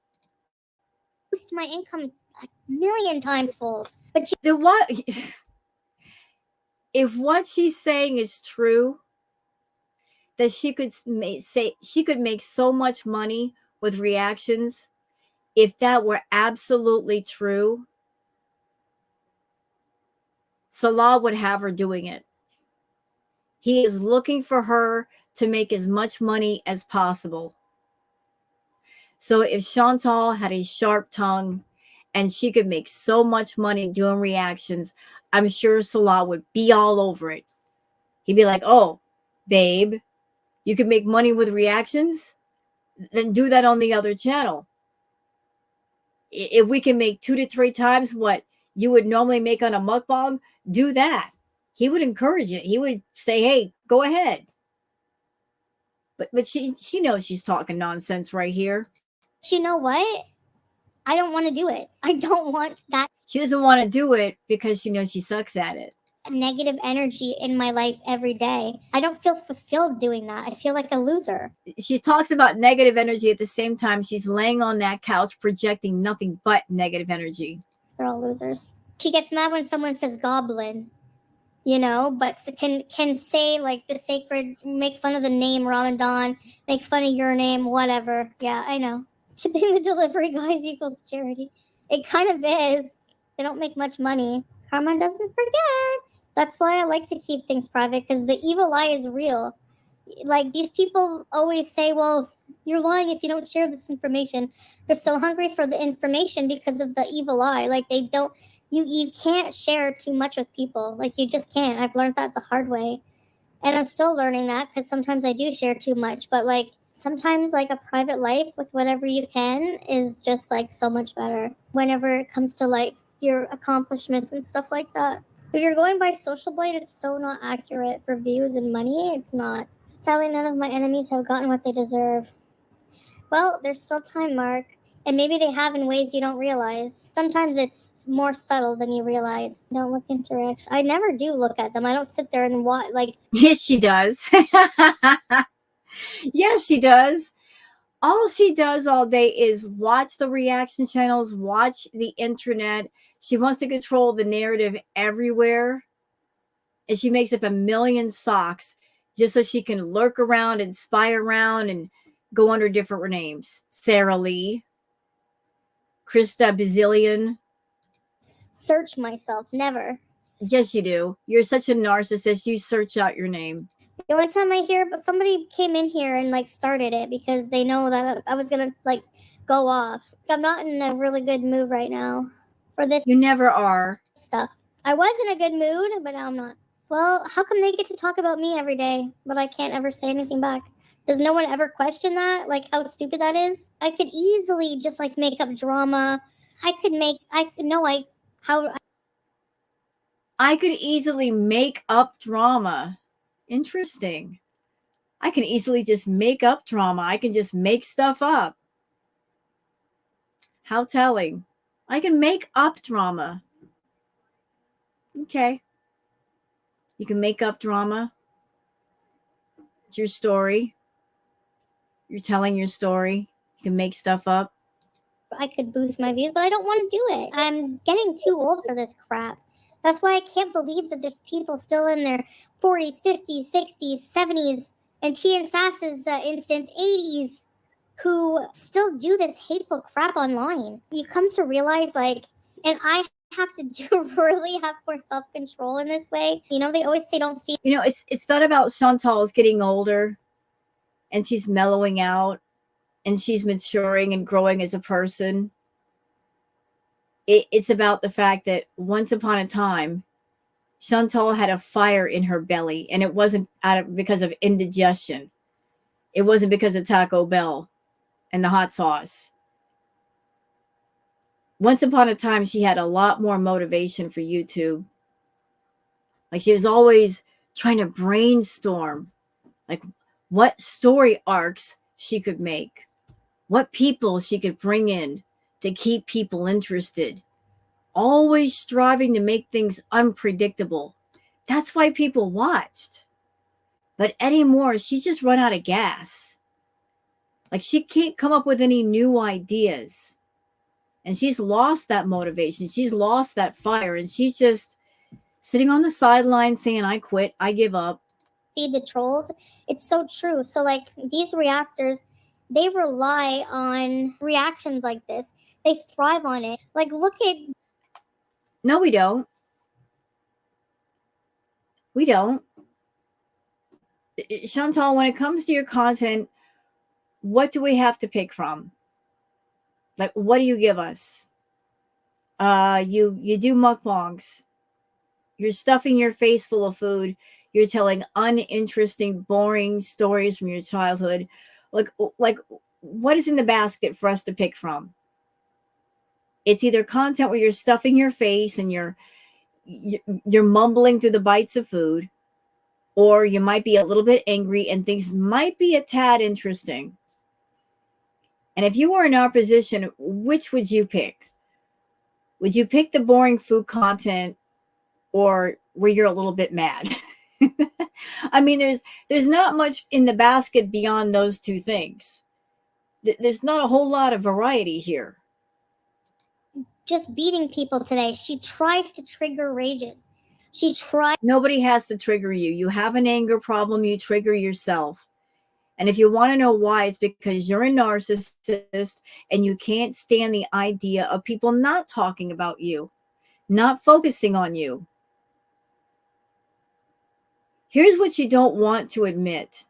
Boost my income a million times fold. But Then what? If what she's saying is true, that she could make so much money with reactions, if that were absolutely true, Salah would have her doing it. He is looking for her to make as much money as possible. So if Chantal had a sharp tongue and she could make so much money doing reactions, I'm sure Salah would be all over it. He'd be like, oh, babe, you can make money with reactions? Then do that on the other channel. If we can make 2 to 3 times what you would normally make on a mukbang, do that. He would encourage it. He would say, hey, go ahead. But she knows she's talking nonsense right here. you know what? I don't want to do it. I don't want that She doesn't want to do it because she knows she sucks at it. negative energy in my life every day. I don't feel fulfilled doing that. I feel like a loser. She talks about negative energy at the same time she's laying on that couch projecting nothing but negative energy. They're all losers. She gets mad when someone says goblin, you know, but can say like the sacred, make fun of the name Ramadan, make fun of your name, whatever. Yeah, I know. Tipping the delivery guys equals charity. It kind of is. They don't make much money. Karma doesn't forget. That's why I like to keep things private, because the evil eye is real. Like, these people always say, well, you're lying if you don't share this information. They're so hungry for the information because of the evil eye. Like, they don't, you can't share too much with people. Like, you just can't. I've learned that the hard way. And I'm still learning that, because sometimes I do share too much. But, like, sometimes, like, a private life with whatever you can is just, like, so much better whenever it comes to, like, your accomplishments and stuff like that. If you're going by Social Blade, it's so not accurate for views and money. It's not. Sadly, none of my enemies have gotten what they deserve. Well, there's still time, Mark. And maybe they have in ways you don't realize. Sometimes it's more subtle than you realize. Don't look into reaction. I never do look at them. I don't sit there and watch, like... Yes, she does. Yes, she does. All she does all day is watch the reaction channels, watch the internet. She wants to control the narrative everywhere. And she makes up a million socks just so she can lurk around and spy around and go under different names. Sarah Lee, Krista Bazillion. Search myself. Never. Yes, you do. You're such a narcissist. You search out your name. The only time I hear, but somebody came in here and like started it because they know that I was gonna like go off. I'm not in a really good mood right now for this You never are. stuff. I was in a good mood, but now I'm not. Well, how come they get to talk about me every day, but I can't ever say anything back? Does no one ever question that? Like how stupid that is? I could easily just like make up drama. I could easily make up drama. Interesting. I can easily just make up drama. I can just make stuff up. How telling. I can make up drama. Okay. You can make up drama. It's your story. You're telling your story. You can make stuff up. I could boost my views, but I don't want to do it. I'm getting too old for this crap. That's why I can't believe that there's people still in their 40s, 50s, 60s, 70s, and T and Sass's instance, 80s, who still do this hateful crap online. You come to realize, like, and I have to really have more self-control in this way. You know, they always say don't feel. You know, it's not about Chantal's getting older and she's mellowing out and she's maturing and growing as a person. It's about the fact that once upon a time, Chantal had a fire in her belly, and it wasn't because of indigestion. It wasn't because of Taco Bell and the hot sauce. Once upon a time, she had a lot more motivation for YouTube. Like she was always trying to brainstorm, like what story arcs she could make, what people she could bring in to keep people interested, always striving to make things unpredictable. That's why people watched. But anymore, she's just run out of gas. Like she can't come up with any new ideas. And she's lost that motivation. She's lost that fire. And she's just sitting on the sidelines saying, I quit. I give up. Feed the trolls. It's so true. So like these reactors, they rely on reactions like this. They thrive on it. Like look at. No, we don't. We don't. Chantal, when it comes to your content, what do we have to pick from? Like, what do you give us? You do mukbangs. You're stuffing your face full of food. You're telling uninteresting, boring stories from your childhood. Like what is in the basket for us to pick from? It's either content where you're stuffing your face and you're mumbling through the bites of food, or you might be a little bit angry and things might be a tad interesting. And if you were in our position, which would you pick? Would you pick the boring food content, or where you're a little bit mad? I mean, there's not much in the basket beyond those two things. There's not a whole lot of variety here. Just beating people today. She tries to trigger rages. Nobody has to trigger you. You have an anger problem, you trigger yourself. And if you want to know why, it's because you're a narcissist and you can't stand the idea of people not talking about you, not focusing on you. Here's what you don't want to admit.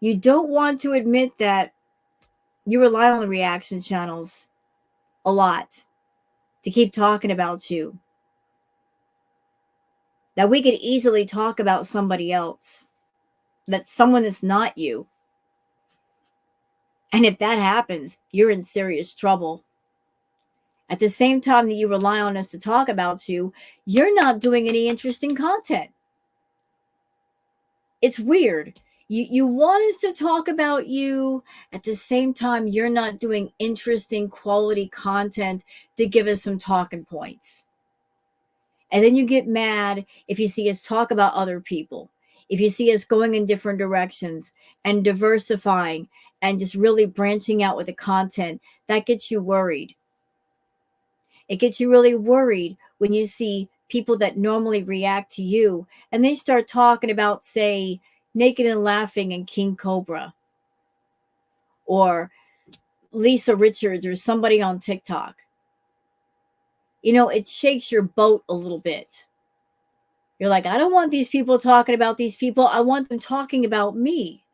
You don't want to admit that you rely on the reaction channels a lot to keep talking about you. That we could easily talk about somebody else. That someone is not you. And if that happens, you're in serious trouble. At the same time that you rely on us to talk about you, you're not doing any interesting content. It's weird. You want us to talk about you. At the same time, you're not doing interesting quality content to give us some talking points. And then you get mad if you see us talk about other people. If you see us going in different directions and diversifying and just really branching out with the content, that gets you worried. It gets you really worried when you see people that normally react to you and they start talking about, say, Naked and Laughing and King Cobra, or Lisa Richards, or somebody on TikTok. You know, it shakes your boat a little bit. You're like, I don't want these people talking about these people. I want them talking about me.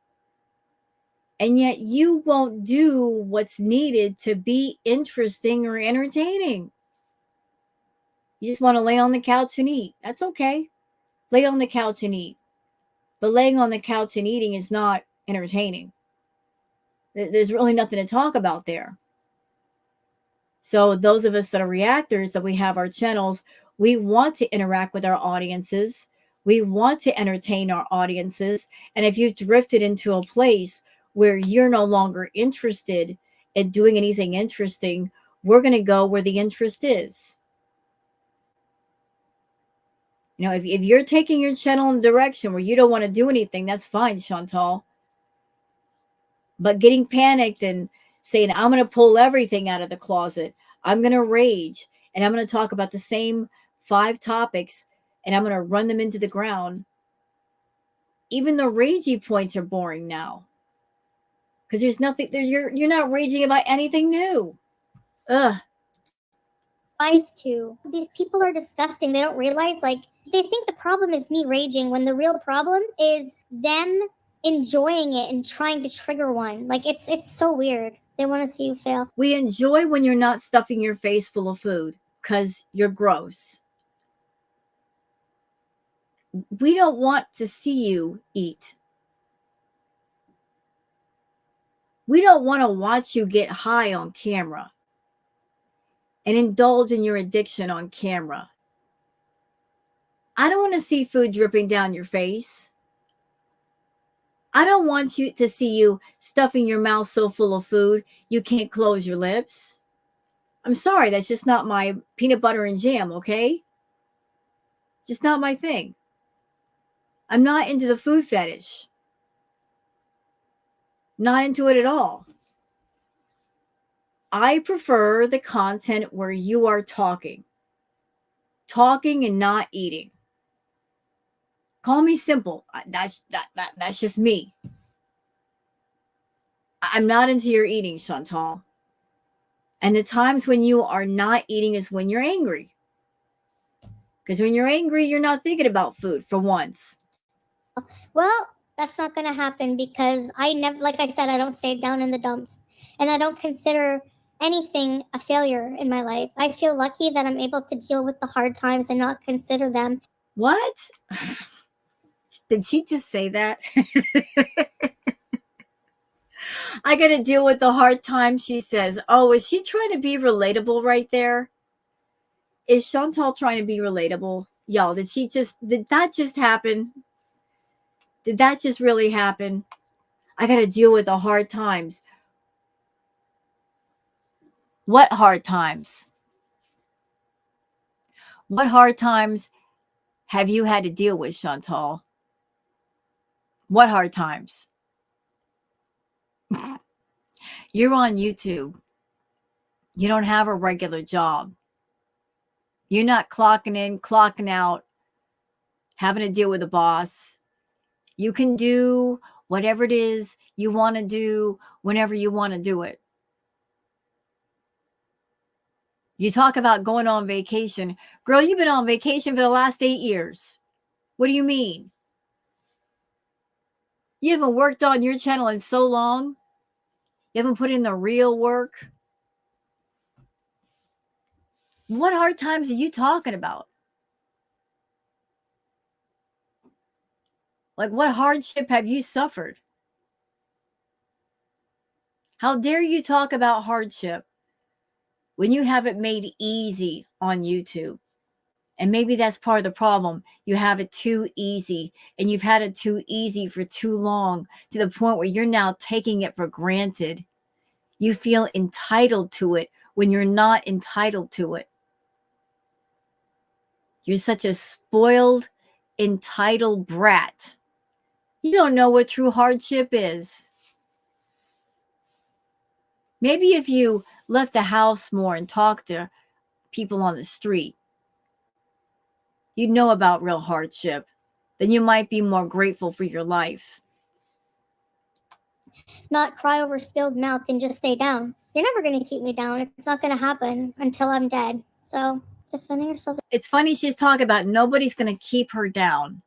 And yet you won't do what's needed to be interesting or entertaining. You just want to lay on the couch and eat. That's okay. Lay on the couch and eat. But laying on the couch and eating is not entertaining. There's really nothing to talk about there. So those of us that are reactors, that we have our channels, we want to interact with our audiences. We want to entertain our audiences. And if you've drifted into a place where you're no longer interested in doing anything interesting, we're going to go where the interest is. You know, if you're taking your channel in a direction where you don't want to do anything, that's fine, Chantal. But getting panicked and saying, I'm going to pull everything out of the closet, I'm going to rage, and I'm going to talk about the same 5 topics, and I'm going to run them into the ground. Even the ragey points are boring now. Because there's nothing, you're not raging about anything new. Ugh. To. These people are disgusting. They don't realize, like, they think the problem is me raging when the real problem is them enjoying it and trying to trigger one. Like, it's so weird. They want to see you fail. We enjoy when you're not stuffing your face full of food because you're gross. We don't want to see you eat. We don't want to watch you get high on camera and indulge in your addiction on camera. I don't want to see food dripping down your face. I don't want you to see you stuffing your mouth so full of food you can't close your lips. I'm sorry, that's just not my peanut butter and jam, okay? Just not my thing. I'm not into the food fetish. Not into it at all. I prefer the content where you are talking and not eating. Call me simple. That's just me. I'm not into your eating, Chantal. And the times when you are not eating is when you're angry. Because when you're angry, you're not thinking about food for once. Well, that's not going to happen because I never, like I said, I don't stay down in the dumps. And I don't consider anything a failure in my life. I feel lucky that I'm able to deal with the hard times and not consider them. What? Did she just say that? I got to deal with the hard times, she says. Oh, is she trying to be relatable right there? Is Chantal trying to be relatable? Y'all, did that just happen? Did that just really happen? I got to deal with the hard times. What hard times? What hard times have you had to deal with, Chantal? What hard times? You're on YouTube. You don't have a regular job. You're not clocking in, clocking out, having to deal with a boss. You can do whatever it is you want to do whenever you want to do it. You talk about going on vacation. Girl, you've been on vacation for the last 8 years. What do you mean? You haven't worked on your channel in so long. You haven't put in the real work. What hard times are you talking about? Like, what hardship have you suffered? How dare you talk about hardship when you have it made easy on YouTube? And maybe that's part of the problem. You have it too easy, and you've had it too easy for too long, to the point where you're now taking it for granted. You feel entitled to it when you're not entitled to it. You're such a spoiled, entitled brat. You don't know what true hardship is. Maybe if you left the house more and talked to people on the street, you'd know about real hardship. Then you might be more grateful for your life. Not cry over spilled milk and just stay down. You're never going to keep me down. It's not going to happen until I'm dead. So, defending yourself. It's funny she's talking about nobody's going to keep her down.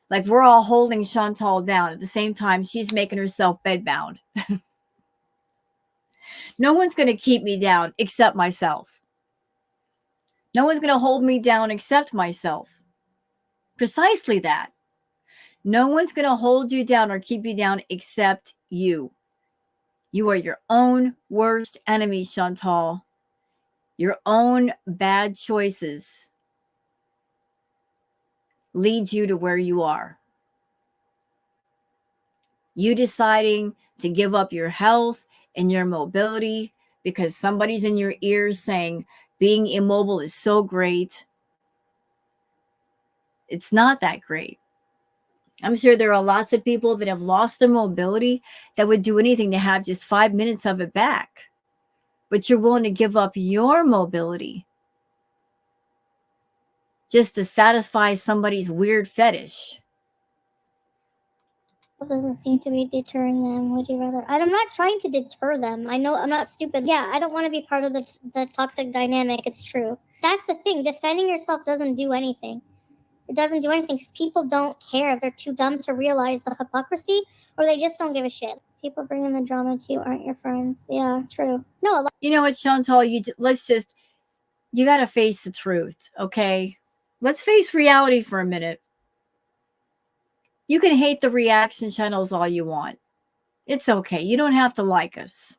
Like we're all holding Chantal down. At the same time, she's making herself bedbound. No one's going to keep me down except myself. No one's going to hold me down except myself. Precisely that. No one's going to hold you down or keep you down except you. You are your own worst enemy, Chantal. Your own bad choices lead you to where you are. You deciding to give up your health and your mobility because somebody's in your ears saying being immobile is so great. It's not that great. I'm sure there are lots of people that have lost their mobility that would do anything to have just 5 minutes of it back. But you're willing to give up your mobility just to satisfy somebody's weird fetish. Doesn't seem to be deterring them. Would you rather? I'm not trying to deter them. I know I'm not stupid. Yeah, I don't want to be part of the toxic dynamic. It's true. That's the thing. Defending yourself doesn't do anything. It doesn't do anything because people don't care. They're too dumb to realize the hypocrisy, or they just don't give a shit. People bringing the drama to you aren't your friends. Yeah, true. No, a lot. You know what, Chantal? You got to face the truth, okay? Let's face reality for a minute. You can hate the reaction channels all you want. It's okay. You don't have to like us.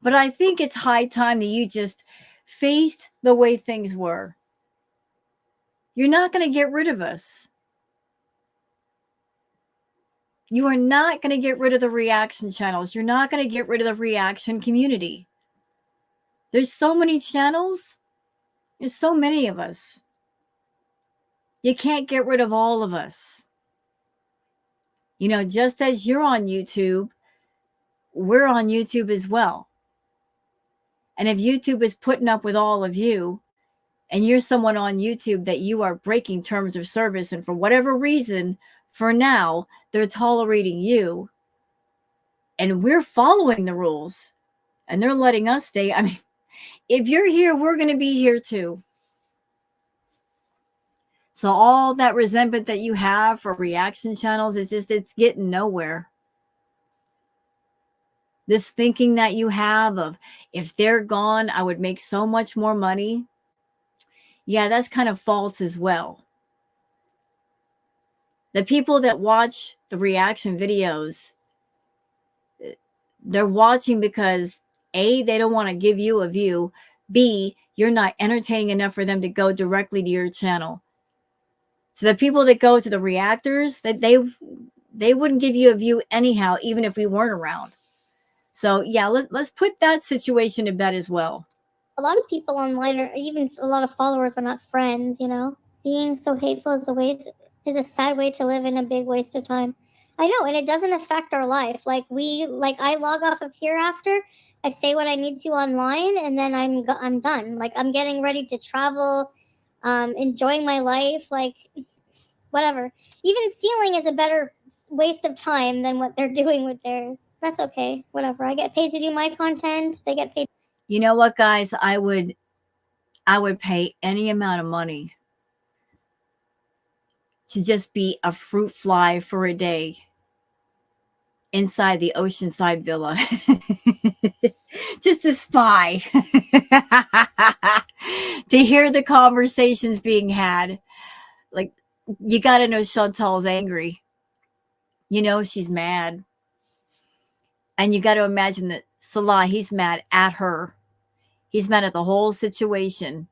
But I think it's high time that you just faced the way things were. You're not going to get rid of us. You are not going to get rid of the reaction channels. You're not going to get rid of the reaction community. There's so many channels. There's so many of us. You can't get rid of all of us. You know, just as you're on YouTube, we're on YouTube as well. And if YouTube is putting up with all of you, and you're someone on YouTube that you are breaking terms of service, and for whatever reason, for now, they're tolerating you, and we're following the rules, and they're letting us stay. I mean, if you're here, we're going to be here too. So all that resentment that you have for reaction channels is just, it's getting nowhere. This thinking that you have of, if they're gone, I would make so much more money. Yeah, that's kind of false as well. The people that watch the reaction videos, they're watching because A, they don't want to give you a view. B, you're not entertaining enough for them to go directly to your channel. So the people that go to the reactors, that they wouldn't give you a view anyhow, even if we weren't around. So yeah, let's put that situation to bed as well. A lot of people online, or even a lot of followers, are not friends. You know, being so hateful is a sad way to live and a big waste of time. I know, and it doesn't affect our life. Like I log off of here after. I say what I need to online, and then I'm done. Like, I'm getting ready to travel, enjoying my life. Like, whatever. Even stealing is a better waste of time than what they're doing with theirs. That's okay. Whatever. I get paid to do my content. They get paid. You know what, guys? I would pay any amount of money to just be a fruit fly for a day inside the Oceanside Villa. Just to spy. To hear the conversations being had. Like, you got to know Chantal's angry. You know she's mad. And you got to imagine that Salah, he's mad at her. He's mad at the whole situation.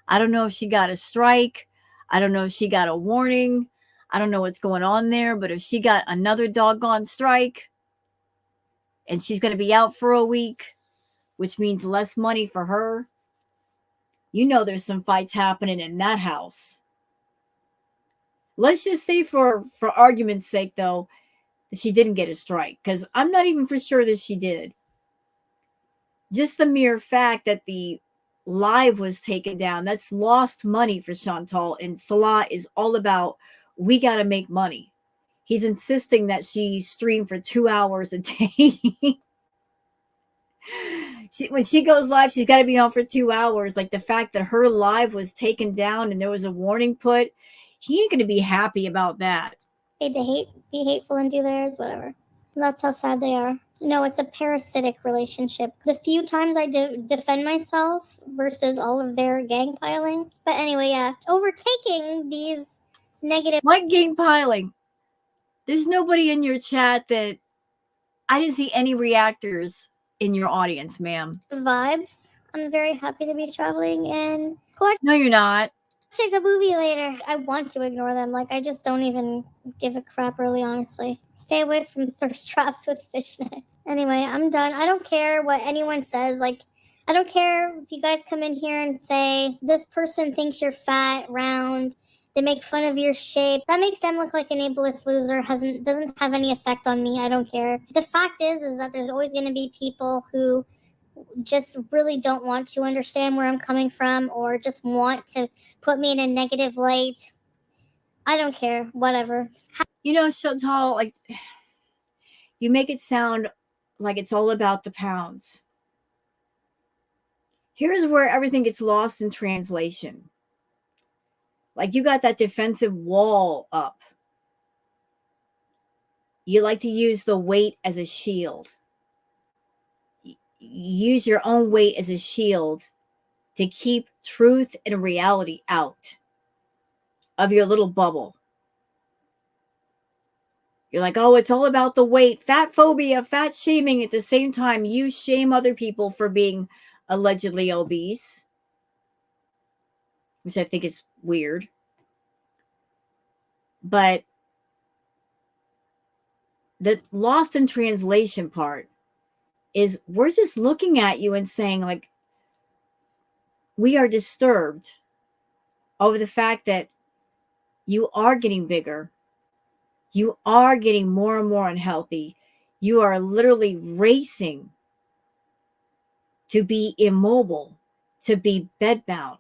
I don't know if she got a strike. I don't know if she got a warning. I don't know what's going on there. But if she got another doggone strike and she's going to be out for a week, which means less money for her, you know there's some fights happening in that house. Let's just say for argument's sake, though, that she didn't get a strike, because I'm not even for sure that she did. Just the mere fact that the live was taken down, that's lost money for Chantal. And Salah is all about, we got to make money. He's insisting that she stream for 2 hours a day. When she goes live, she's got to be on for 2 hours. Like, the fact that her live was taken down and there was a warning put, he ain't going to be happy about that. Paid to be hateful and do theirs, whatever. That's how sad they are. No, it's a parasitic relationship. The few times I defend myself versus all of their gang piling. But anyway, yeah, overtaking these negative What game piling? There's nobody in your chat that I didn't see any reactors in your audience, ma'am. vibes. I'm very happy to be traveling and watching No, you're not. a movie later. I want to ignore them. Like, I just don't even give a crap, really, honestly. Stay away from thirst traps with fishnets. Anyway, I'm done. I don't care what anyone says. Like, I don't care if you guys come in here and say, this person thinks you're fat, round, they make fun of your shape. That makes them look like an ableist loser. Doesn't have any effect on me. I don't care. The fact is that there's always going to be people who just really don't want to understand where I'm coming from, or just want to put me in a negative light. I don't care. Whatever. You know, Chantal, like, you make it sound like it's all about the pounds. Here's where everything gets lost in translation. Like, you got that defensive wall up. You like to use the weight as a shield. Use your own weight as a shield to keep truth and reality out of your little bubble. You're like, oh, it's all about the weight, fat phobia, fat shaming. At the same time, you shame other people for being allegedly obese, which I think is weird. But the lost in translation part is we're just looking at you and saying, like, we are disturbed over the fact that you are getting bigger. You are getting more and more unhealthy. You are literally racing to be immobile, to be bedbound.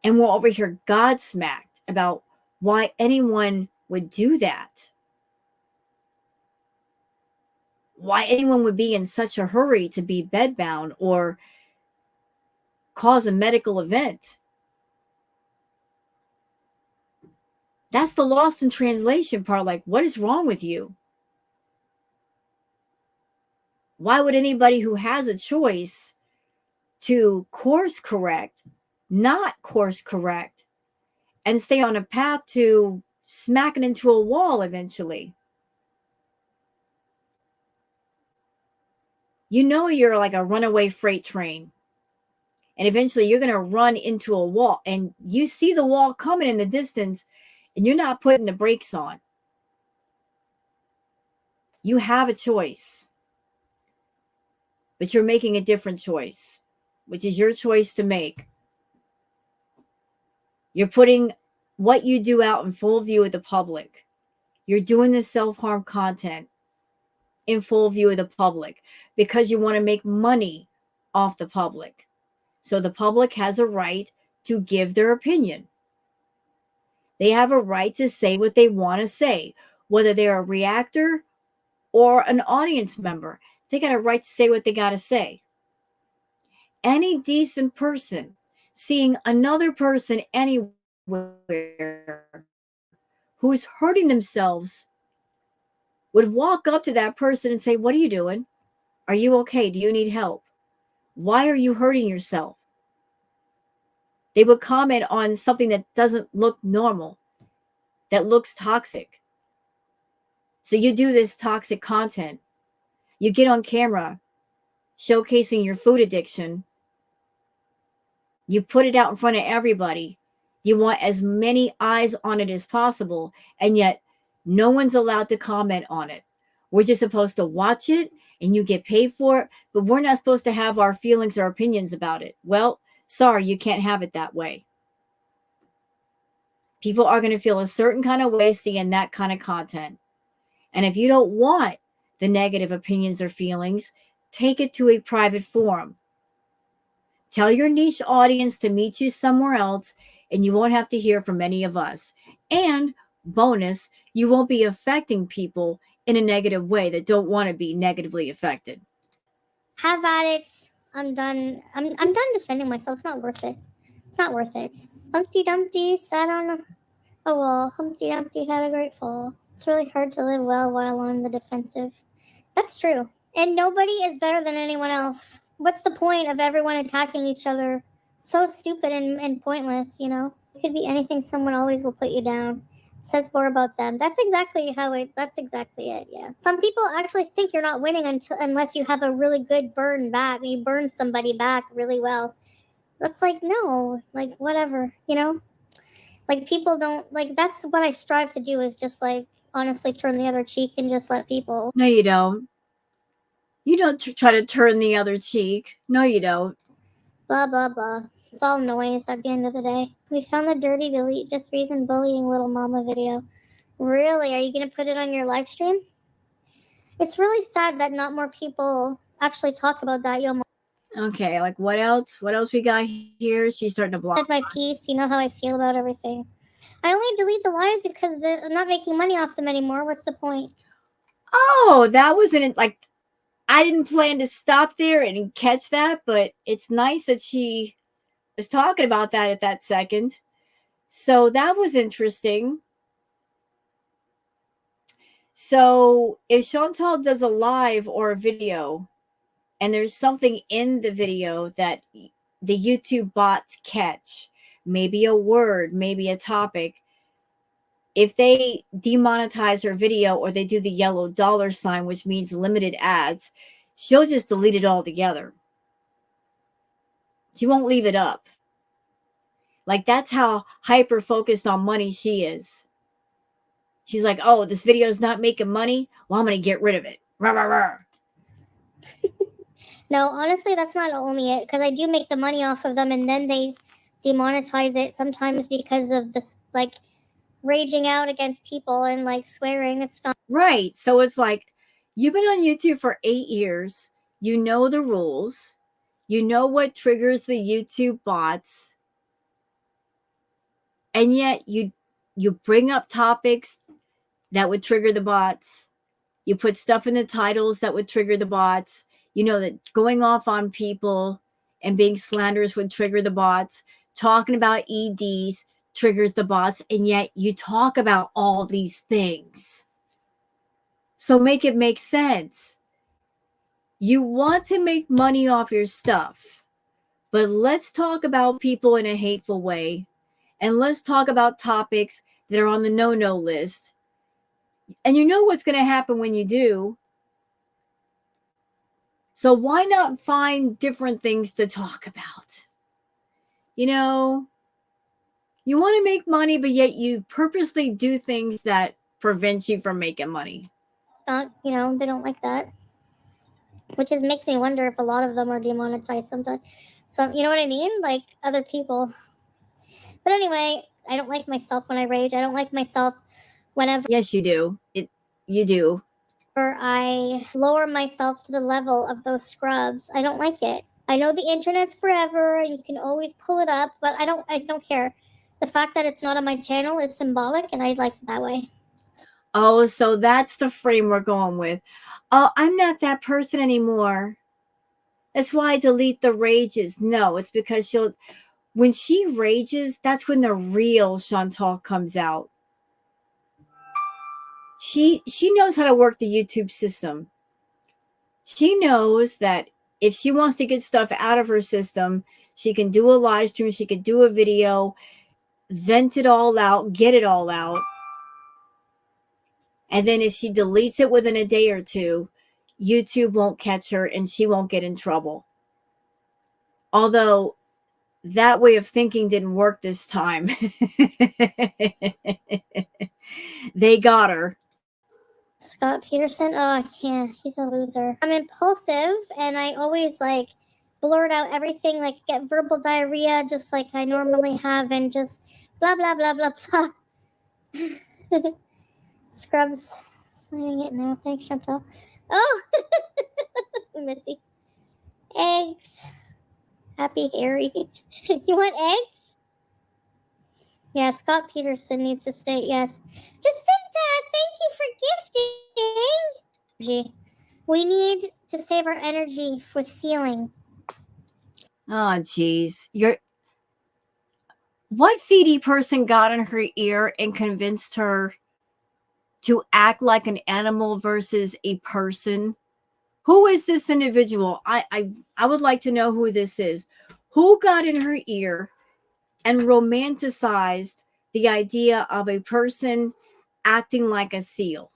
And we're over here godsmacked about why anyone would do that. Why anyone would be in such a hurry to be bedbound or cause a medical event. That's the lost in translation part. Like, what is wrong with you? Why would anybody who has a choice to course correct, not course correct, and stay on a path to smacking into a wall eventually? You know, you're like a runaway freight train. And eventually you're going to run into a wall, and you see the wall coming in the distance, and you're not putting the brakes on. You have a choice, but you're making a different choice, which is your choice to make. You're putting what you do out in full view of the public. You're doing this self-harm content in full view of the public because you want to make money off the public. So the public has a right to give their opinion. They have a right to say what they want to say, whether they're a reactor or an audience member. They got a right to say what they got to say. Any decent person seeing another person anywhere who is hurting themselves would walk up to that person and say, what are you doing? Are you okay? Do you need help? Why are you hurting yourself? They would comment on something that doesn't look normal, that looks toxic. So you do this toxic content. You get on camera showcasing your food addiction. You put it out in front of everybody. You want as many eyes on it as possible, and yet no one's allowed to comment on it. We're just supposed to watch it, and you get paid for it, but we're not supposed to have our feelings or opinions about it. Well, sorry, you can't have it that way. People are going to feel a certain kind of way seeing that kind of content. And if you don't want the negative opinions or feelings, take it to a private forum. Tell your niche audience to meet you somewhere else, and you won't have to hear from any of us. And bonus, you won't be affecting people in a negative way that don't want to be negatively affected. Have at it. I'm done. I'm done defending myself. It's not worth it. It's not worth it. Humpty Dumpty sat on a wall. Humpty Dumpty had a great fall. It's really hard to live well while on the defensive. That's true. And nobody is better than anyone else. What's the point of everyone attacking each other? So stupid and pointless, you know? You could be anything. Someone always will put you down. Says more about them. That's exactly it. Yeah. Some people actually think you're not winning unless you have a really good burn back. You burn somebody back really well. That's like, no, like whatever, Like people don't like. That's what I strive to do, is just like honestly turn the other cheek and just let people. No, you don't. You don't try to turn the other cheek. No, you don't. Blah blah blah. It's all noise at the end of the day. We found the dirty delete just reason bullying little mama video. Really? Are you gonna put it on your live stream? It's really sad that not more people actually talk about that. Yo, Okay, like what else? What else we got here? She's starting to block. said my piece. You know how I feel about everything. I only delete the lives because I'm not making money off them anymore. What's the point? Oh, that wasn't like I didn't plan to stop there and catch that, but it's nice that she was talking about that at that second. So that was interesting. So if Chantal does a live or a video and there's something in the video that the YouTube bots catch, maybe a word, maybe a topic, if they demonetize her video or they do the yellow $sign, which means limited ads, she'll just delete it altogether. She won't leave it up. Like that's how hyper focused on money she is. She's like, oh, this video is not making money. Well, I'm going to get rid of it. Rah, rah, rah. No, honestly, that's not only it, because I do make the money off of them, and then they demonetize it sometimes because of this, like, raging out against people and like swearing. It's not right. So it's like you've been on YouTube for 8 years. You know the rules. You know what triggers the YouTube bots. And yet you bring up topics that would trigger the bots. You put stuff in the titles that would trigger the bots. You know that going off on people and being slanderous would trigger the bots. Talking about EDs triggers the bots. And yet you talk about all these things. So make it make sense. You want to make money off your stuff, but let's talk about people in a hateful way. And let's talk about topics that are on the no-no list. And you know what's going to happen when you do. So why not find different things to talk about? You know, you want to make money, but yet you purposely do things that prevent you from making money. they don't like that. Which makes me wonder if a lot of them are demonetized sometimes. So, you know what I mean? Like other people. But anyway, I don't like myself when I rage. I don't like myself whenever. Yes, you do. You do. I lower myself to the level of those scrubs. I don't like it. I know the internet's forever. You can always pull it up, but I don't care. The fact that it's not on my channel is symbolic, and I like it that way. Oh, so that's the frame we're going with. Oh, I'm not that person anymore. That's why I delete the rages. No, it's because when she rages, that's when the real Chantal comes out. She knows how to work the YouTube system. She knows that if she wants to get stuff out of her system, she can do a live stream, she could do a video, vent it all out, get it all out. And then if she deletes it within a day or two, YouTube won't catch her and she won't get in trouble. Although that way of thinking didn't work this time. They got her. Scott Peterson. Oh, I can't. He's a loser. I'm impulsive, and I always like blurt out everything, like get verbal diarrhea, just like I normally have, and just blah blah blah blah blah. Scrubs signing it now. Thanks, Chantal. Oh, Missy. Eggs. Happy Harry. You want eggs? Yeah, Scott Peterson needs to stay. Yes. Jacinta, thank you for gifting. We need to save our energy with sealing. Oh, geez. What feedy person got in her ear and convinced her to act like an animal versus a person? Who is this individual? I would like to know who this is. Who got in her ear and romanticized the idea of a person acting like a seal.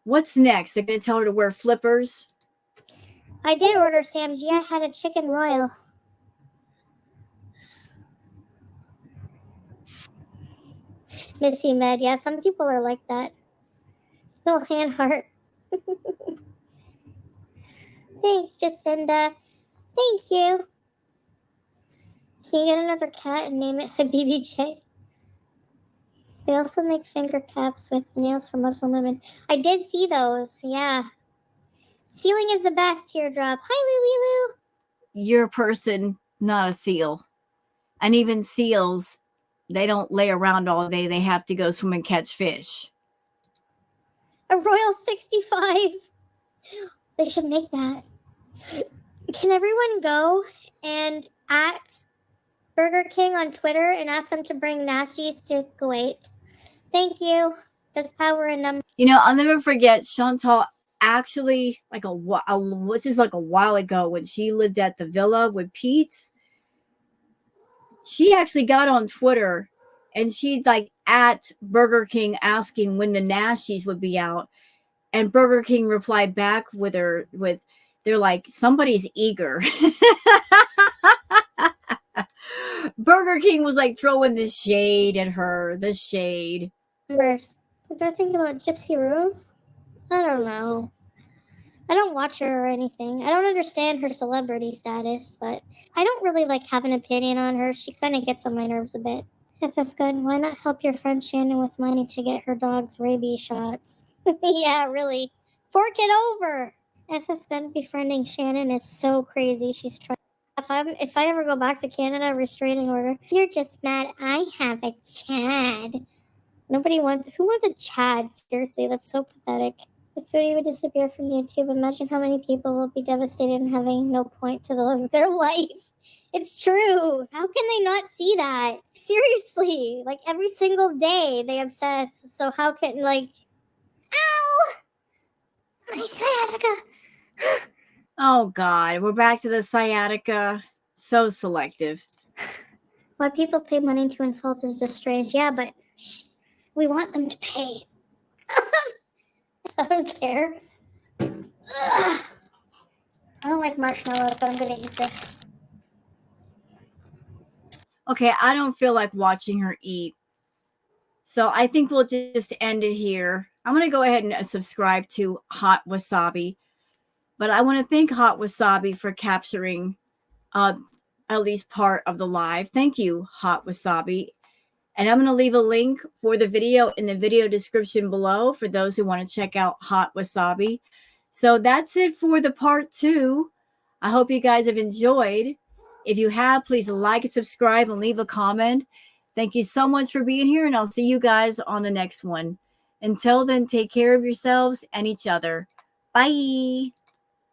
What's next? They're going to tell her to wear flippers? I did order Sam G. I had a chicken royal. Missy Med. Yeah, some people are like that. Little hand heart. Thanks, Jacinda. Thank you. Can you get another cat and name it BBJ? They also make finger caps with nails for Muslim women. I did see those, yeah. Sealing is the best, Teardrop. Hi, Lulu. You're a person, not a seal. And even seals, they don't lay around all day. They have to go swim and catch fish. A Royal 65. They should make that. Can everyone go and at Burger King on Twitter and ask them to bring nachos to Kuwait? Thank you. There's power in them. You know, I'll never forget Chantal actually, like this is like a while ago when she lived at the villa with Pete's. She actually got on Twitter and she'd like at Burger King asking when the Nashies would be out. And Burger King replied back with they're like, somebody's eager. Burger King was like throwing the shade at her, the shade. First, what do I think about Gypsy Rose? I don't know. I don't watch her or anything. I don't understand her celebrity status, but I don't really like have an opinion on her. She kind of gets on my nerves a bit. FF Gun, why not help your friend Shannon with money to get her dog's rabies shots? Yeah, really. Fork it over. FF Gun befriending Shannon is so crazy. She's trying. If I ever go back to Canada, restraining order. You're just mad I have a Chad. Who wants a Chad? Seriously, that's so pathetic. If Fraudy would disappear from YouTube, imagine how many people will be devastated and having no point to their life. It's true. How can they not see that? Seriously, like every single day they obsess. So how can ow! My sciatica. Oh God, we're back to the sciatica. So selective. Why people pay money to insult is just strange. Yeah, but shh, we want them to pay. I don't care. Ugh. I don't like marshmallows, but I'm gonna eat this. Okay, I don't feel like watching her eat. So I think we'll just end it here. I'm going to go ahead and subscribe to Hot Wasabi. But I want to thank Hot Wasabi for capturing at least part of the live. Thank you, Hot Wasabi. And I'm going to leave a link for the video in the video description below for those who want to check out Hot Wasabi. So that's it for the part 2. I hope you guys have enjoyed. If you have, please like and subscribe and leave a comment. Thank you so much for being here, and I'll see you guys on the next one. Until then, take care of yourselves and each other. Bye.